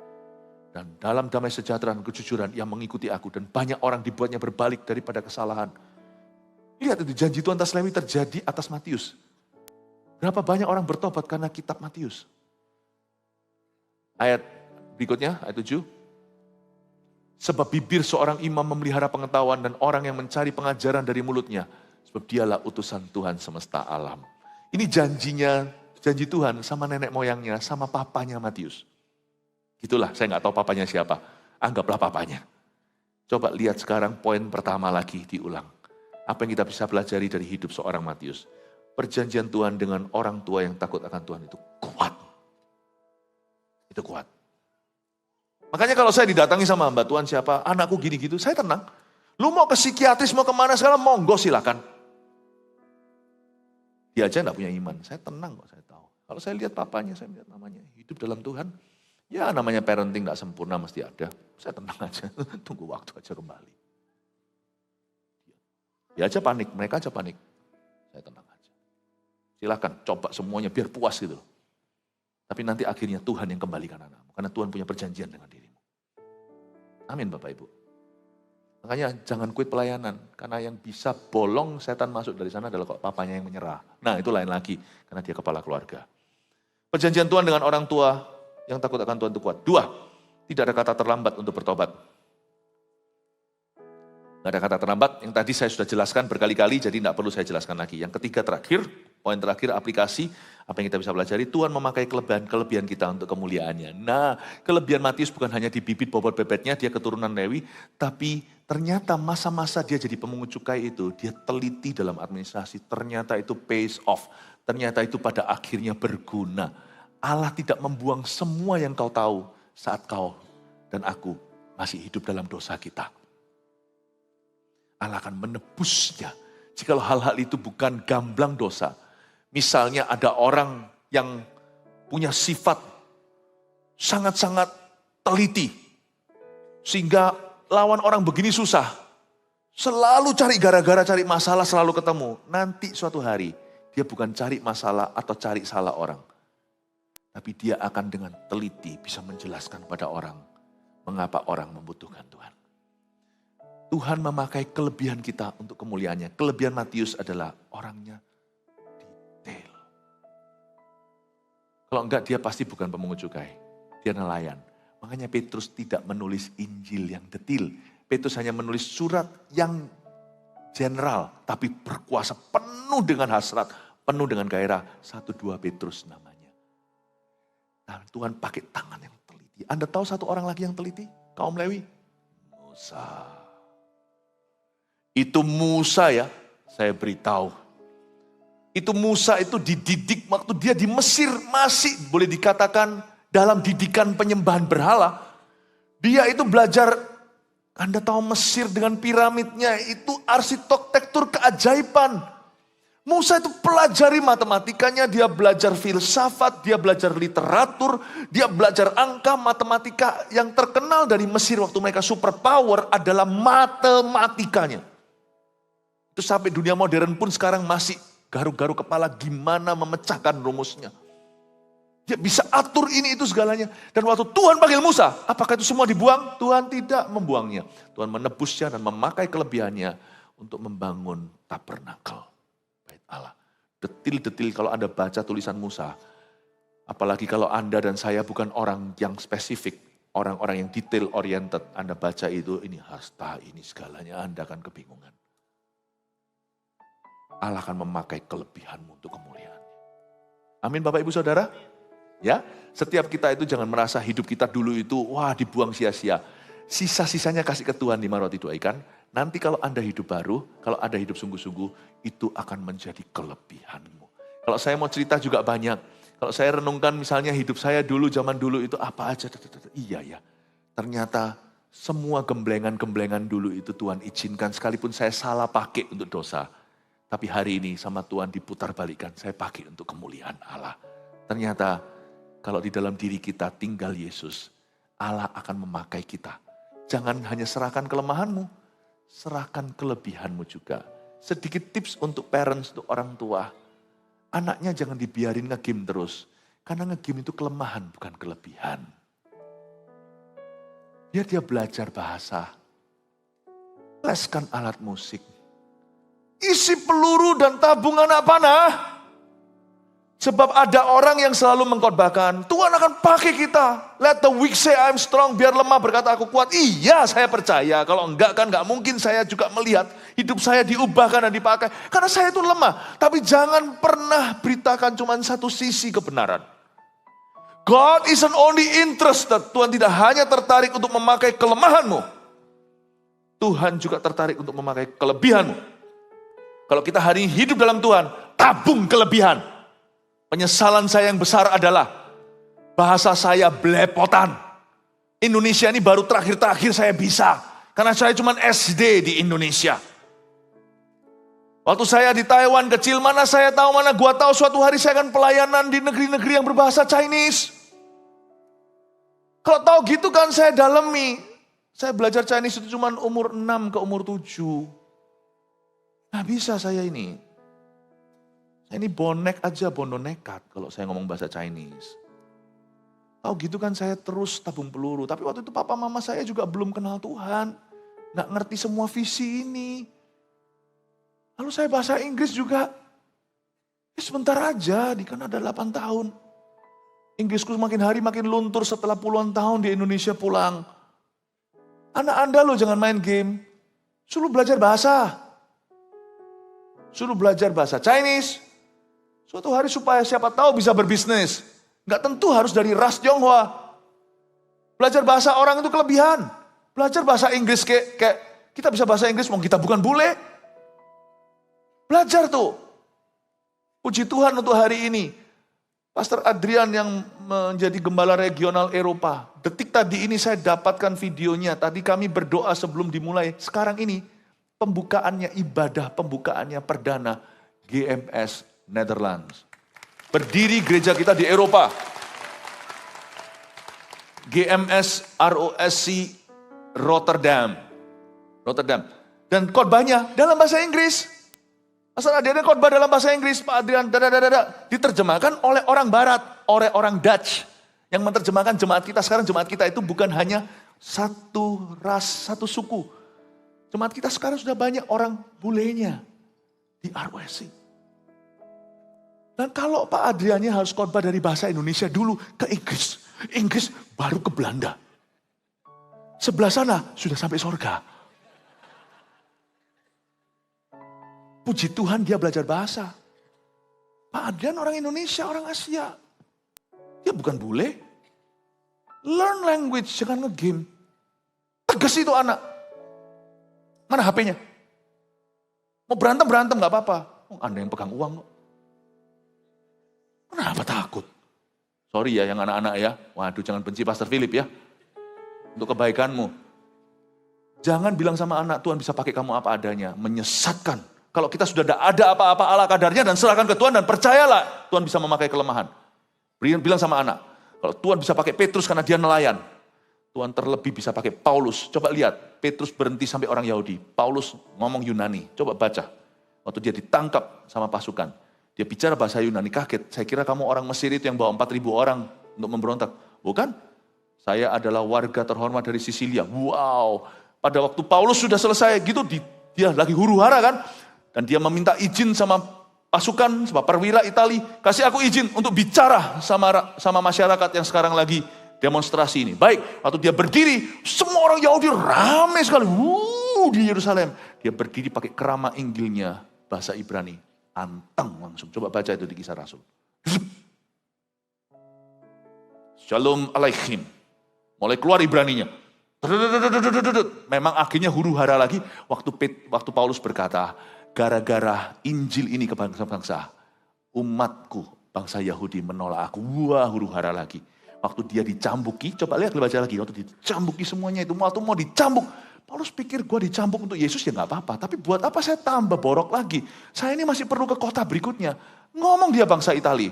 Dan dalam damai sejahtera dan kejujuran yang mengikuti aku dan banyak orang dibuatnya berbalik daripada kesalahan. Lihat itu janji Tuhan atas Lewi terjadi atas Matius. Berapa banyak orang bertobat karena kitab Matius. Ayat berikutnya, ayat 7. Sebab bibir seorang imam memelihara pengetahuan dan orang yang mencari pengajaran dari mulutnya. Sebab dialah utusan Tuhan semesta alam. Ini janji Tuhan sama nenek moyangnya, sama papanya Matius. Itulah, saya nggak tahu papanya siapa. Anggaplah papanya. Coba lihat sekarang poin pertama lagi diulang. Apa yang kita bisa pelajari dari hidup seorang Matius. Perjanjian Tuhan dengan orang tua yang takut akan Tuhan itu kuat. Itu kuat. Makanya kalau saya didatangi sama Mbak Tuhan siapa, anakku gini gitu, saya tenang. Lu mau ke psikiatris, mau kemana segala, monggo silakan. Dia aja gak punya iman, saya tenang kok, saya tahu. Kalau saya lihat papanya, saya lihat namanya, hidup dalam Tuhan. Ya namanya parenting gak sempurna mesti ada, saya tenang aja, tunggu waktu aja kembali. Dia aja panik, mereka aja panik. Saya tenang aja. Silakan, coba semuanya biar puas gitu. Tapi nanti akhirnya Tuhan yang kembalikan anakmu. Karena Tuhan punya perjanjian dengan dirimu. Amin Bapak Ibu. Makanya jangan quit pelayanan. Karena yang bisa bolong setan masuk dari sana adalah kok papanya yang menyerah. Nah itu lain lagi. Karena dia kepala keluarga. Perjanjian Tuhan dengan orang tua yang takut akan Tuhan itu kuat. 2, tidak ada kata terlambat untuk bertobat. Tidak ada kata terlambat, yang tadi saya sudah jelaskan berkali-kali, jadi tidak perlu saya jelaskan lagi. Yang ketiga terakhir, poin terakhir aplikasi, apa yang kita bisa pelajari, Tuhan memakai kelebihan kita untuk kemuliaannya. Nah, kelebihan Matius bukan hanya di bibit bobot bebetnya, dia keturunan Lewi, tapi ternyata masa-masa dia jadi pemungut cukai itu, dia teliti dalam administrasi, ternyata itu pays off, ternyata itu pada akhirnya berguna. Allah tidak membuang semua yang kau tahu saat kau dan aku masih hidup dalam dosa kita. Allah akan menebusnya. Jikalau hal-hal itu bukan gamblang dosa. Misalnya ada orang yang punya sifat sangat-sangat teliti. Sehingga lawan orang begini susah. Selalu cari gara-gara, cari masalah, selalu ketemu. Nanti suatu hari dia bukan cari masalah atau cari salah orang. Tapi dia akan dengan teliti bisa menjelaskan pada orang mengapa orang membutuhkan Tuhan. Tuhan memakai kelebihan kita untuk kemuliaannya. Kelebihan Matius adalah orangnya detail. Kalau enggak dia pasti bukan pemungut cukai. Dia nelayan. Makanya Petrus tidak menulis Injil yang detail. Petrus hanya menulis surat yang general. Tapi berkuasa, penuh dengan hasrat, penuh dengan gairah. 1-2 Petrus namanya. Nah, Tuhan pakai tangan yang teliti. Anda tahu satu orang lagi yang teliti? Kaum Lewi? Musa. Itu Musa ya, saya beritahu. Itu Musa itu dididik waktu dia di Mesir, masih boleh dikatakan dalam didikan penyembahan berhala. Dia itu belajar, Anda tahu Mesir dengan piramidnya, itu arsitektur keajaiban. Musa itu pelajari matematikanya, dia belajar filsafat, dia belajar literatur, dia belajar angka, matematika. Yang terkenal dari Mesir waktu mereka superpower adalah matematikanya. Itu sampai dunia modern pun sekarang masih garuk-garuk kepala gimana memecahkan rumusnya. Dia bisa atur ini itu segalanya. Dan waktu Tuhan panggil Musa, apakah itu semua dibuang? Tuhan tidak membuangnya. Tuhan menebusnya dan memakai kelebihannya untuk membangun tabernakel. Bait Allah. Detil-detil kalau Anda baca tulisan Musa, apalagi kalau Anda dan saya bukan orang yang spesifik, orang-orang yang detail oriented, Anda baca itu, ini hasta, ini segalanya, Anda akan kebingungan. Allah akan memakai kelebihanmu untuk kemuliaan. Amin Bapak Ibu Saudara. Ya, setiap kita itu jangan merasa hidup kita dulu itu wah dibuang sia-sia. Sisa-sisanya kasih ke Tuhan 5 roti 2 ikan. Nanti kalau Anda hidup baru, kalau Anda hidup sungguh-sungguh, itu akan menjadi kelebihanmu. Kalau saya mau cerita juga banyak. Kalau saya renungkan misalnya hidup saya dulu, zaman dulu itu apa aja. Iya ya, ternyata semua gemblengan-gemblengan dulu itu Tuhan izinkan. Sekalipun saya salah pakai untuk dosa. Tapi hari ini sama Tuhan diputar balikan, saya pakai untuk kemuliaan Allah. Ternyata kalau di dalam diri kita tinggal Yesus, Allah akan memakai kita. Jangan hanya serahkan kelemahanmu, serahkan kelebihanmu juga. Sedikit tips untuk parents, untuk orang tua. Anaknya jangan dibiarin nge-game terus. Karena nge-game itu kelemahan, bukan kelebihan. Biar dia belajar bahasa. Leskan alat musik. Isi peluru dan tabung anak panah. Sebab ada orang yang selalu mengkhotbahkan, Tuhan akan pakai kita. Let the weak say I'm strong, biar lemah berkata aku kuat. Iya saya percaya, kalau enggak kan enggak mungkin saya juga melihat hidup saya diubahkan dan dipakai. Karena saya itu lemah. Tapi jangan pernah beritakan cuma satu sisi kebenaran. God isn't only interested, Tuhan tidak hanya tertarik untuk memakai kelemahanmu. Tuhan juga tertarik untuk memakai kelebihanmu. Kalau kita hari ini hidup dalam Tuhan, tabung kelebihan. Penyesalan saya yang besar adalah bahasa saya belepotan. Indonesia ini baru terakhir-terakhir saya bisa. Karena saya cuma SD di Indonesia. Waktu saya di Taiwan kecil, mana saya tahu, mana gua tahu suatu hari saya akan pelayanan di negeri-negeri yang berbahasa Chinese. Kalau tahu gitu kan saya dalemi. Saya belajar Chinese itu cuma umur 6 ke umur 7. Nah bisa saya ini. Saya ini bonek aja, bondo nekat kalau saya ngomong bahasa Chinese. Tahu gitu kan saya terus tabung peluru. Tapi waktu itu papa mama saya juga belum kenal Tuhan. Nggak ngerti semua visi ini. Lalu saya bahasa Inggris juga. Sebentar aja, di kan ada 8 tahun. Inggrisku makin hari makin luntur setelah puluhan tahun di Indonesia pulang. Anak Anda loh jangan main game. Suruh belajar bahasa. Suruh belajar bahasa Chinese. Suatu hari supaya siapa tahu bisa berbisnis. Nggak tentu harus dari ras Tionghoa. Belajar bahasa orang itu kelebihan. Belajar bahasa Inggris kayak kita bisa bahasa Inggris, mau kita bukan bule. Belajar tuh. Puji Tuhan untuk hari ini. Pastor Adrian yang menjadi gembala regional Eropa. Detik tadi ini saya dapatkan videonya. Tadi kami berdoa sebelum dimulai. Sekarang ini pembukaannya ibadah, pembukaannya perdana GMS Netherlands. Berdiri gereja kita di Eropa. GMS ROSC Rotterdam. Dan khotbahnya dalam bahasa Inggris. Pastor Adrian khotbah dalam bahasa Inggris, Pak Adrian diterjemahkan oleh orang barat, oleh orang Dutch. Yang menerjemahkan jemaat kita. Sekarang jemaat kita itu bukan hanya satu ras, satu suku. Jemaat kita sekarang sudah banyak orang bulenya di ROSC. Dan kalau Pak Adriannya harus khotbah dari bahasa Indonesia dulu ke Inggris. Inggris baru ke Belanda. Sebelah sana sudah sampai sorga. Puji Tuhan dia belajar bahasa. Pak Adrian orang Indonesia, orang Asia. Dia bukan bule. Learn language, jangan nge-game. Tegas itu anak. Mana HP-nya? Mau berantem gak apa-apa. Oh, Anda yang pegang uang kok. Kenapa takut? Sorry ya yang anak-anak ya. Waduh jangan benci Pastor Philip ya. Untuk kebaikanmu. Jangan bilang sama anak, Tuhan bisa pakai kamu apa adanya. Menyesatkan. Kalau kita sudah ada apa-apa ala kadarnya dan serahkan ke Tuhan dan percayalah Tuhan bisa memakai kelemahan. Bilang sama anak, kalau Tuhan bisa pakai Petrus karena dia nelayan. Tuhan terlebih bisa pakai Paulus. Coba lihat, Petrus berhenti sampai orang Yahudi. Paulus ngomong Yunani. Coba baca. Waktu dia ditangkap sama pasukan. Dia bicara bahasa Yunani, kaget. Saya kira kamu orang Mesir itu yang bawa 4.000 orang untuk memberontak. Bukan? Saya adalah warga terhormat dari Sisilia. Wow. Pada waktu Paulus sudah selesai gitu, dia lagi huru-hara kan. Dan dia meminta izin sama pasukan, sama perwira Itali. Kasih aku izin untuk bicara sama masyarakat yang sekarang lagi demonstrasi ini. Baik, waktu dia berdiri, semua orang Yahudi ramai sekali. Di Yerusalem. Dia berdiri pakai kerama Injilnya, bahasa Ibrani. Anteng langsung. Coba baca itu di Kisah Rasul. Shalom Aleichem. Mulai keluar Ibraninya. Memang akhirnya huru hara lagi waktu Paulus berkata, gara-gara Injil ini ke bangsa-bangsa, umatku, bangsa Yahudi menolak aku. Wah, huru hara lagi. Waktu dia dicambuki, coba lihat baca lagi. Waktu dicambuki semuanya itu, waktu mau dicambuk. Paulus pikir gue dicambuk untuk Yesus ya gak apa-apa. Tapi buat apa saya tambah borok lagi? Saya ini masih perlu ke kota berikutnya. Ngomong dia bangsa Itali.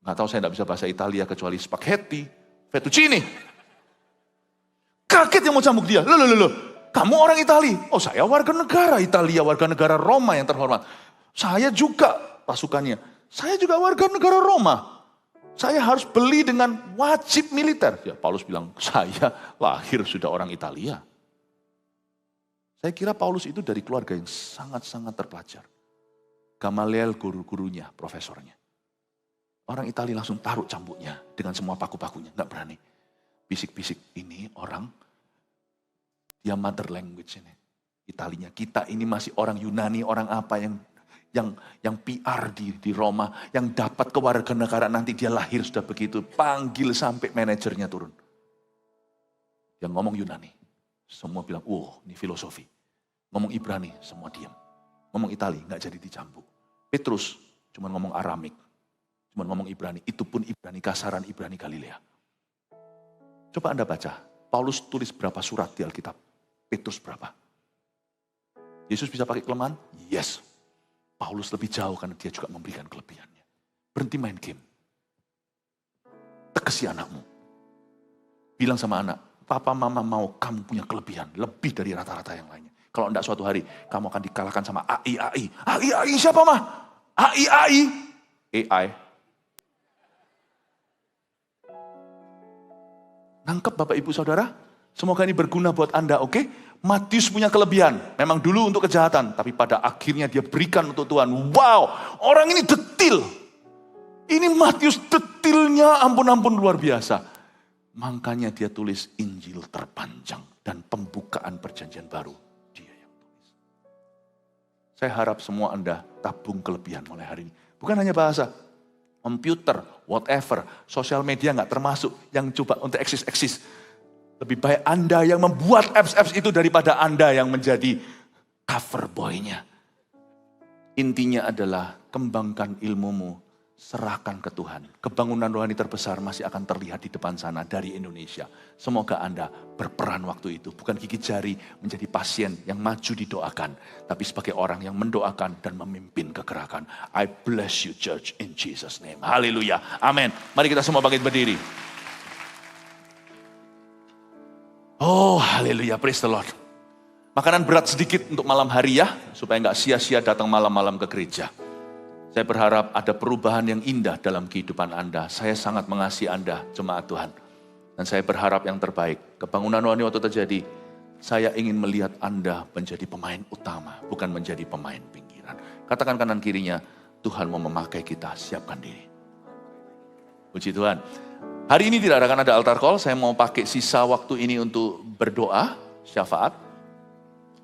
Gak tahu saya gak bisa bahasa Italia kecuali spaghetti, fettuccine. Kaget yang mau cambuk dia. Loh. Kamu orang Itali. Oh, saya warga negara Italia, warga negara Roma yang terhormat. Saya juga pasukannya. Saya juga warga negara Roma. Saya harus beli dengan wajib militer. Ya, Paulus bilang, saya lahir sudah orang Italia. Saya kira Paulus itu dari keluarga yang sangat-sangat terpelajar. Gamaliel guru-gurunya, profesornya. Orang Italia langsung taruh cambuknya dengan semua paku-pakunya. Nggak berani. Bisik-bisik, ini orang, dia mother language ini. Italinya, kita ini masih orang Yunani, orang apa yang PR di Roma, yang dapat kewarganegaraan nanti dia lahir sudah begitu, panggil sampai manajernya turun. Yang ngomong Yunani, semua bilang, ini filosofi. Ngomong Ibrani, semua diam. Ngomong Itali, nggak jadi dicambuk. Petrus cuma ngomong Aramik, cuma ngomong Ibrani, itu pun Ibrani kasaran, Ibrani Galilea. Coba Anda baca, Paulus tulis berapa surat di Alkitab? Petrus berapa? Yesus bisa pakai kelemahan? Yes. Paulus lebih jauh karena dia juga memberikan kelebihannya. Berhenti main game. Tegesi anakmu. Bilang sama anak, papa mama mau kamu punya kelebihan lebih dari rata-rata yang lainnya. Kalau enggak suatu hari kamu akan dikalahkan sama AI. AI siapa mah? AI. Nangkep Bapak Ibu Saudara? Semoga ini berguna buat Anda, oke? Matius punya kelebihan, memang dulu untuk kejahatan, tapi pada akhirnya dia berikan untuk Tuhan. Wow, orang ini detil. Ini Matius detilnya ampun-ampun luar biasa. Makanya dia tulis Injil terpanjang dan pembukaan perjanjian baru. Dia yang tulis. Saya harap semua Anda tabung kelebihan mulai hari ini. Bukan hanya bahasa, komputer, whatever, sosial media nggak termasuk yang coba untuk eksis. Lebih baik Anda yang membuat apps itu daripada Anda yang menjadi cover boy-nya. Intinya adalah kembangkan ilmumu, serahkan ke Tuhan. Kebangunan rohani terbesar masih akan terlihat di depan sana dari Indonesia. Semoga Anda berperan waktu itu. Bukan gigit jari menjadi pasien yang maju didoakan. Tapi sebagai orang yang mendoakan dan memimpin kegerakan. I bless you church in Jesus name. Haleluya. Amin. Mari kita semua bangkit berdiri. Oh haleluya, praise the Lord. Makanan berat sedikit untuk malam hari ya. Supaya gak sia-sia datang malam-malam ke gereja. Saya berharap ada perubahan yang indah dalam kehidupan Anda. Saya sangat mengasihi Anda, jemaat Tuhan. Dan saya berharap yang terbaik. Kebangunan rohani waktu terjadi, saya ingin melihat Anda menjadi pemain utama, bukan menjadi pemain pinggiran. Katakan kanan kirinya, Tuhan mau memakai kita, siapkan diri. Puji Tuhan. Hari ini tidak akan ada altar call, saya mau pakai sisa waktu ini untuk berdoa, syafaat.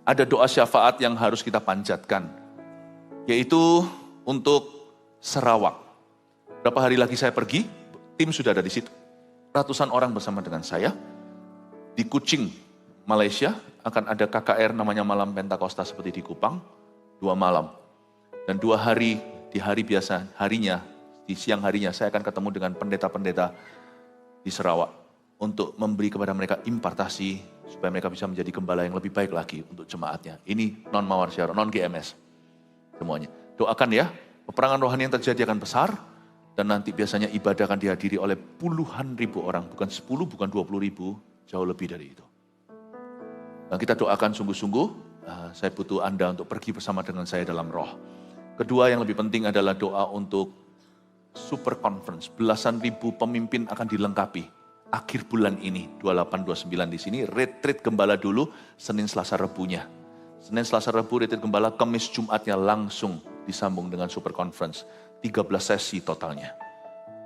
Ada doa syafaat yang harus kita panjatkan, yaitu untuk Sarawak. Berapa hari lagi saya pergi, tim sudah ada di situ. Ratusan orang bersama dengan saya. Di Kuching, Malaysia, akan ada KKR namanya Malam Pentakosta seperti di Kupang, 2 malam. Dan 2 hari, di hari biasa, harinya, di siang harinya, saya akan ketemu dengan pendeta-pendeta di Sarawak. Untuk memberi kepada mereka impartasi, supaya mereka bisa menjadi gembala yang lebih baik lagi untuk jemaatnya. Ini non-mawar syarah, non-GMS, semuanya. Doakan ya, peperangan rohani yang terjadi akan besar, dan nanti biasanya ibadah akan dihadiri oleh puluhan ribu orang, bukan 10, bukan 20 ribu, jauh lebih dari itu. Dan kita doakan sungguh-sungguh, saya butuh Anda untuk pergi bersama dengan saya dalam roh. Kedua yang lebih penting adalah doa untuk super conference, belasan ribu pemimpin akan dilengkapi. Akhir bulan ini, 28-29 di sini, retreat gembala dulu, Senin, Selasa, Rebunya. Senin, Selasa, Rebu, retreat gembala, Kamis, Jumatnya langsung disambung dengan super conference. 13 sesi totalnya.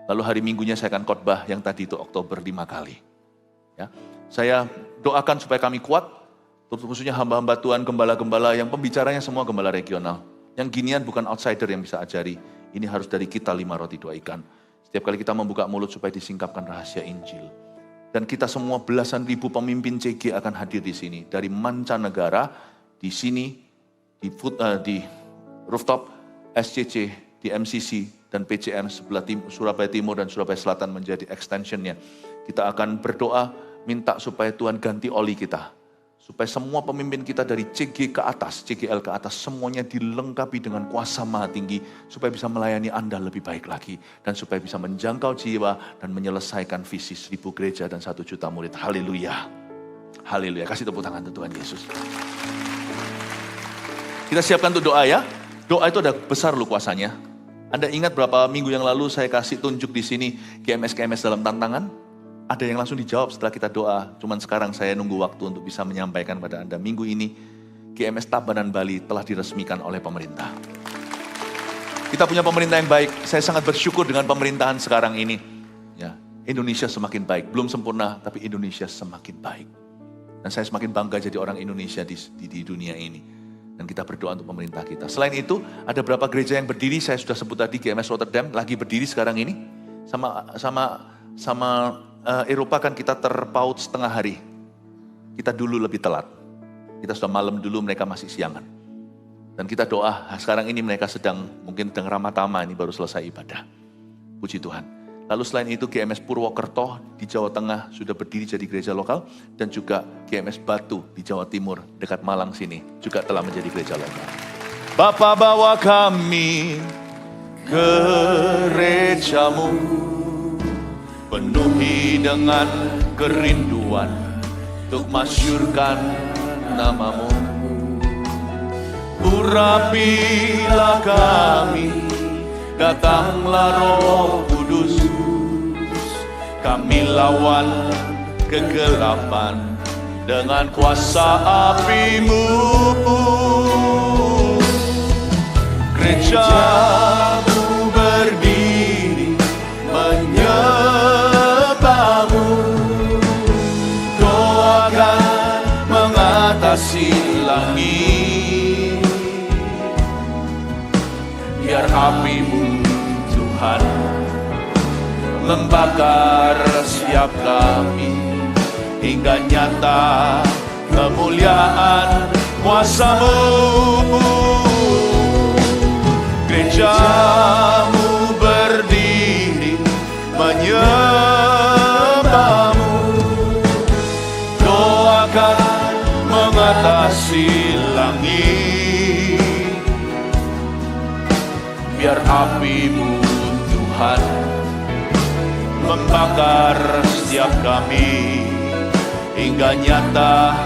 Lalu hari Minggunya saya akan khotbah yang tadi itu Oktober 5 kali. Ya. Saya doakan supaya kami kuat, khususnya hamba-hamba Tuhan, gembala-gembala yang pembicaranya semua gembala regional. Yang ginian bukan outsider yang bisa ajari. Ini harus dari kita 5 roti 2 ikan. Setiap kali kita membuka mulut supaya disingkapkan rahasia Injil. Dan kita semua belasan ribu pemimpin CG akan hadir di sini. Dari mancanegara, di sini, di rooftop, SCC, di MCC, dan PCM sebelah Surabaya Timur dan Surabaya Selatan menjadi extensionnya. Kita akan berdoa, minta supaya Tuhan ganti oli kita. Supaya semua pemimpin kita dari CG ke atas, CGL ke atas, semuanya dilengkapi dengan kuasa maha tinggi. Supaya bisa melayani Anda lebih baik lagi. Dan supaya bisa menjangkau jiwa dan menyelesaikan visi 1000 gereja dan 1 juta murid. Haleluya. Haleluya. Kasih tepuk tangan untuk Tuhan Yesus. Kita siapkan untuk doa ya. Doa itu ada besar loh kuasanya. Anda ingat berapa minggu yang lalu saya kasih tunjuk di sini GMS dalam tantangan? Ada yang langsung dijawab setelah kita doa. Cuman sekarang saya nunggu waktu untuk bisa menyampaikan pada Anda. Minggu ini GMS Tabanan Bali telah diresmikan oleh pemerintah. Kita punya pemerintah yang baik. Saya sangat bersyukur dengan pemerintahan sekarang ini. Ya, Indonesia semakin baik. Belum sempurna, tapi Indonesia semakin baik. Dan saya semakin bangga jadi orang Indonesia di dunia ini. Dan kita berdoa untuk pemerintah kita. Selain itu, ada berapa gereja yang berdiri, saya sudah sebut tadi, GMS Rotterdam, lagi berdiri sekarang ini. Sama Eropa kan kita terpaut setengah hari. Kita dulu lebih telat. Kita sudah malam dulu, mereka masih siangan. Dan kita doa, sekarang ini mereka mungkin sedang Ramatama, ini baru selesai ibadah. Puji Tuhan. Lalu selain itu GMS Purwokerto di Jawa Tengah sudah berdiri jadi gereja lokal. Dan juga GMS Batu di Jawa Timur, dekat Malang sini, juga telah menjadi gereja lokal. Bapa bawa kami ke gerejamu, penuhi dengan kerinduan untuk masyurkan namamu. Urapilah kami, datanglah Roh Kudus. Kami lawan kegelapan dengan kuasa api-Mu. Gereja-Mu berdiri menyembah-Mu. Doakan mengatasi langit. Biar api-Mu Tuhan membakar setiap kami hingga nyata kemuliaan kuasa-Mu. Gereja-Mu berdiri menyembah-Mu. Doakan mengatasi langit. Biar api-Mu Tuhan membakar setiap kami hingga nyata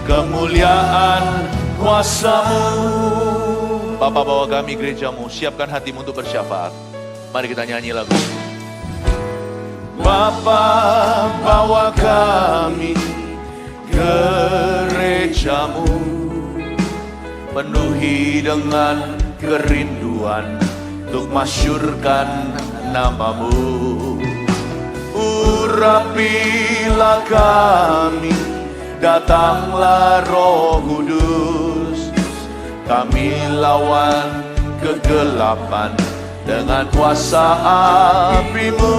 kemuliaan kuasa-Mu. Bapa bawa kami gereja-Mu, siapkan hatimu untuk bersyafaat. Mari kita nyanyi lagu. Bapa bawa kami gereja-Mu, penuhi dengan kerinduan untuk masyurkan nama-Mu. Urapilah kami, datanglah Roh Kudus. Kami lawan kegelapan dengan kuasa api-Mu.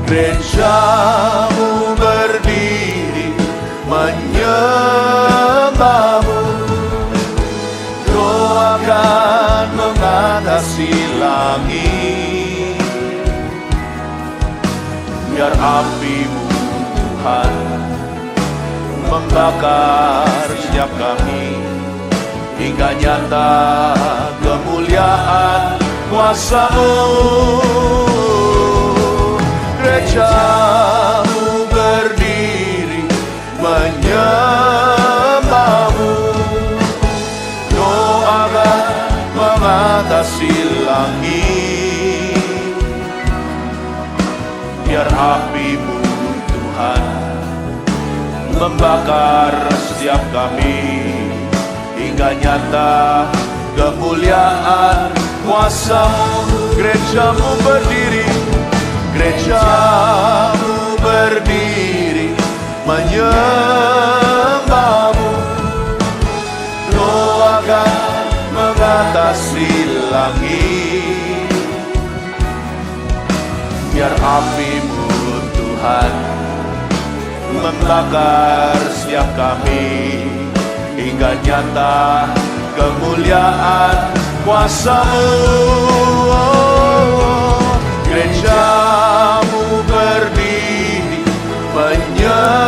Gereja-Mu berdiri menyembah-Mu. Doakan mengatasi langit. Biar api-Mu Tuhan membakar setiap kami hingga nyata kemuliaan kuasa-Mu. Gereja-Mu berdiri menyembah-Mu. Doakan mengatasi langit. Biar api-Mu Tuhan membakar setiap kami hingga nyata kemuliaan kuasa-Mu. Gereja-Mu berdiri, gereja-Mu berdiri menyembah-Mu. Doa Biar api-Mu Tuhan membakar setiap kami, hingga nyata kemuliaan kuasa-Mu. Gereja-Mu berdiri menyembah-Mu,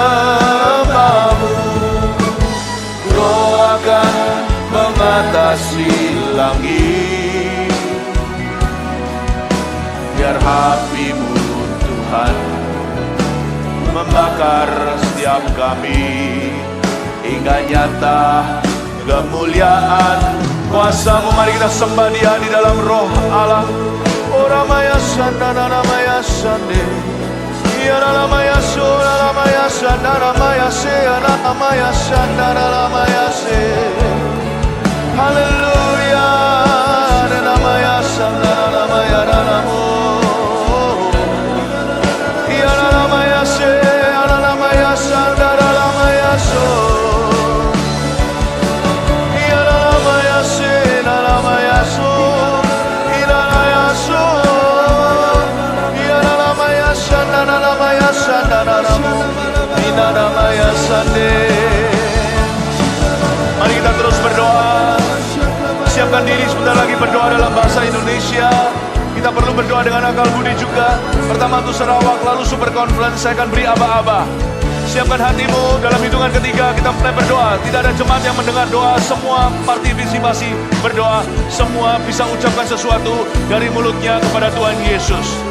Roh akan mengatasi langit. Biar api-Mu Tuhan membakar setiap kami, hingga nyata kemuliaan kuasa-Mu. Mari kita sembah Dia di dalam roh Allah. Oramaya sandana namaya sande, Yana namaya sura namaya sandana namaya se, Yana namaya sandana namaya se. Haleluya, namaya sandana namaya namo. Yana namaya se, Yana namaya sandana namaya so. Yana namaya se, namaya so. Mari kita terus berdoa. Siapkan diri sebentar lagi berdoa dalam bahasa Indonesia. Kita perlu berdoa dengan akal budi juga. Pertama untuk Sarawak, lalu Super Conference. Saya akan beri aba-aba. Siapkan hatimu, dalam hitungan ketiga kita mulai berdoa. Tidak ada jemaat yang mendengar doa, semua partisipasi berdoa. Semua bisa ucapkan sesuatu dari mulutnya kepada Tuhan Yesus.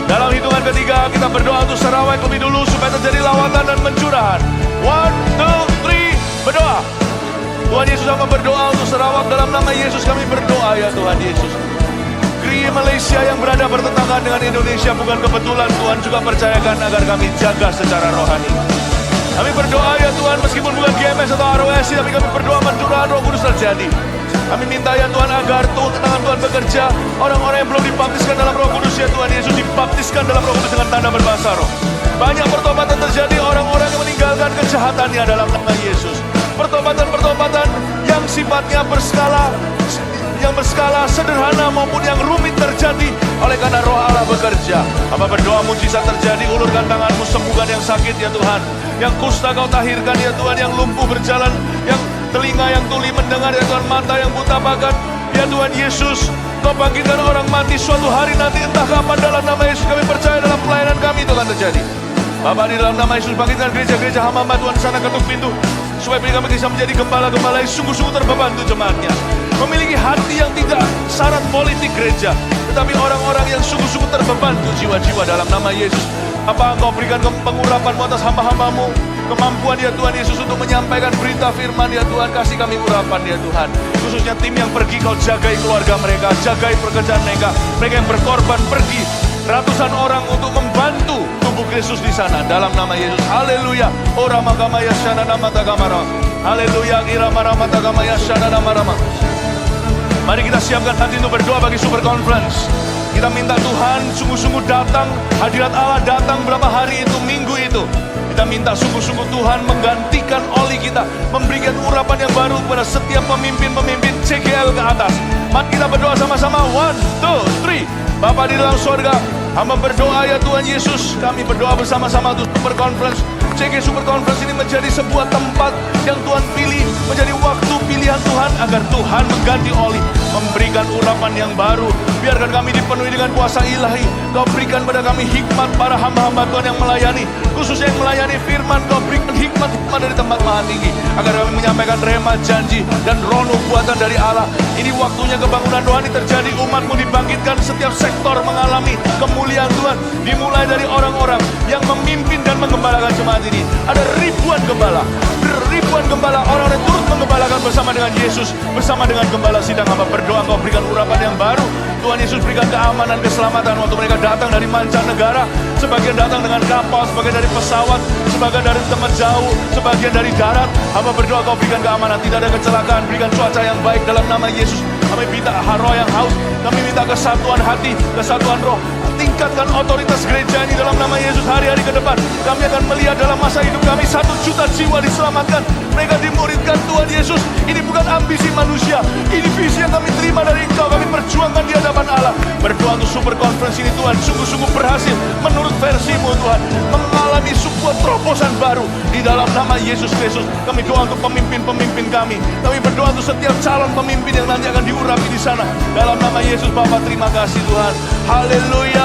Dalam hitungan ketiga kita berdoa untuk Sarawak lebih dulu supaya terjadi lawatan dan pencurahan. 1, 2, 3, berdoa. Tuhan Yesus, kami berdoa untuk Sarawak. Dalam nama Yesus kami berdoa ya Tuhan Yesus. Negeri Malaysia yang berada bertetangga dengan Indonesia bukan kebetulan. Tuhan juga percayakan agar kami jaga secara rohani. Kami berdoa ya Tuhan, meskipun bukan GMS atau ROSI, tapi kami berdoa pencurahan Roh Kudus terjadi. Kami minta ya Tuhan agar tangan Tuhan bekerja. Orang-orang yang belum dibaptiskan dalam Roh Kudus ya Tuhan Yesus dibaptiskan dalam Roh Kudus dengan tanda berbahasa roh. Banyak pertobatan terjadi, orang-orang yang meninggalkan kejahatannya dalam nama Yesus. Pertobatan-pertobatan yang sifatnya berskala sederhana maupun yang rumit terjadi oleh karena Roh Allah bekerja. Hamba berdoa mujizat terjadi, ulurkan tanganmu, sembuhkan yang sakit ya Tuhan. Yang kusta kau tahirkan ya Tuhan, yang lumpuh berjalan, yang telinga yang tuli mendengar ya Tuhan, mata yang buta bahkan ya Tuhan Yesus, kau bangkitkan orang mati suatu hari nanti entah kapan. Dalam nama Yesus kami percaya dalam pelayanan kami itu akan terjadi. Bapak, di dalam nama Yesus bangkitkan gereja-gereja hamba Tuhan sana, ketuk pintu supaya kami bisa menjadi gembala-gembala yang sungguh-sungguh terbeban untuk jemaatnya, memiliki hati yang tidak syarat politik gereja, tetapi orang-orang yang sungguh-sungguh terbeban untuk jiwa-jiwa dalam nama Yesus. Apa Engkau berikan pengurapan atas hamba-hambamu, kemampuan ya Tuhan Yesus untuk menyampaikan berita firman ya Tuhan. Kasih kami urapan ya Tuhan, khususnya tim yang pergi, kau jagai keluarga mereka, jagai pekerjaan mereka. Mereka yang berkorban pergi ratusan orang untuk membantu tubuh Kristus di sana dalam nama Yesus. Haleluya. Ora magama ya shana nama tagamara. Haleluya. Ira marama tagama ya shana nama rama. Mari kita siapkan hati untuk berdoa bagi Super Conference. Kita minta Tuhan sungguh-sungguh datang, hadirat Allah datang berapa hari itu, minggu itu. Kita minta sungguh-sungguh Tuhan menggantikan oli kita, memberikan urapan yang baru kepada setiap pemimpin-pemimpin CGL ke atas. Mari kita berdoa sama-sama. 1, 2, 3. Bapa di dalam surga, hamba berdoa ya Tuhan Yesus, kami berdoa bersama-sama untuk Super Conference. CG Super Conference ini menjadi sebuah tempat yang Tuhan pilih, menjadi waktu pilihan Tuhan agar Tuhan mengganti oli, memberikan urapan yang baru. Biarkan kami dipenuhi dengan kuasa ilahi. Kau berikan pada kami hikmat para hamba-hamba Tuhan yang melayani, khususnya yang melayani firman. Kau berikan hikmat dari tempat maha tinggi agar kami menyampaikan rema janji dan roh nubuatan dari Allah. Ini waktunya kebangunan rohani terjadi, umatmu dibangkitkan, setiap sektor mengalami kemuliaan Tuhan. Dimulai dari orang-orang yang memimpin dan menggembalakan jemaat ini. Ada ribuan gembala, orang-orang yang turut menggembalakan bersama dengan Yesus, bersama dengan gembala sidang. Hamba berdoa Kau berikan urapan yang baru. Tuhan Yesus berikan keamanan, keselamatan waktu mereka datang dari mancanegara. Sebagian datang dengan kapal, sebagian dari pesawat, sebagian dari tempat jauh, sebagian dari darat. Hamba berdoa Kau berikan keamanan, tidak ada kecelakaan, berikan cuaca yang baik dalam nama Yesus. Kami minta roh yang haus, kami minta kesatuan hati, kesatuan roh. tingkatkan otoritas gereja ini dalam nama Yesus. Hari-hari ke depan kami akan melihat dalam masa hidup kami 1 juta jiwa diselamatkan, mereka dimuridkan Tuhan Yesus. Ini bukan ambisi manusia, ini visi yang kami terima dari Engkau. Kami perjuangkan di hadapan Allah. Berdoa untuk super conference ini Tuhan sungguh-sungguh berhasil menurut versimu Tuhan, mengalami sebuah terobosan baru di dalam nama Yesus Kristus. Kami doa untuk pemimpin-pemimpin kami. Kami berdoa untuk setiap calon pemimpin yang nanti akan diurapi di sana. Dalam nama Yesus Bapa, terima kasih Tuhan. Haleluya.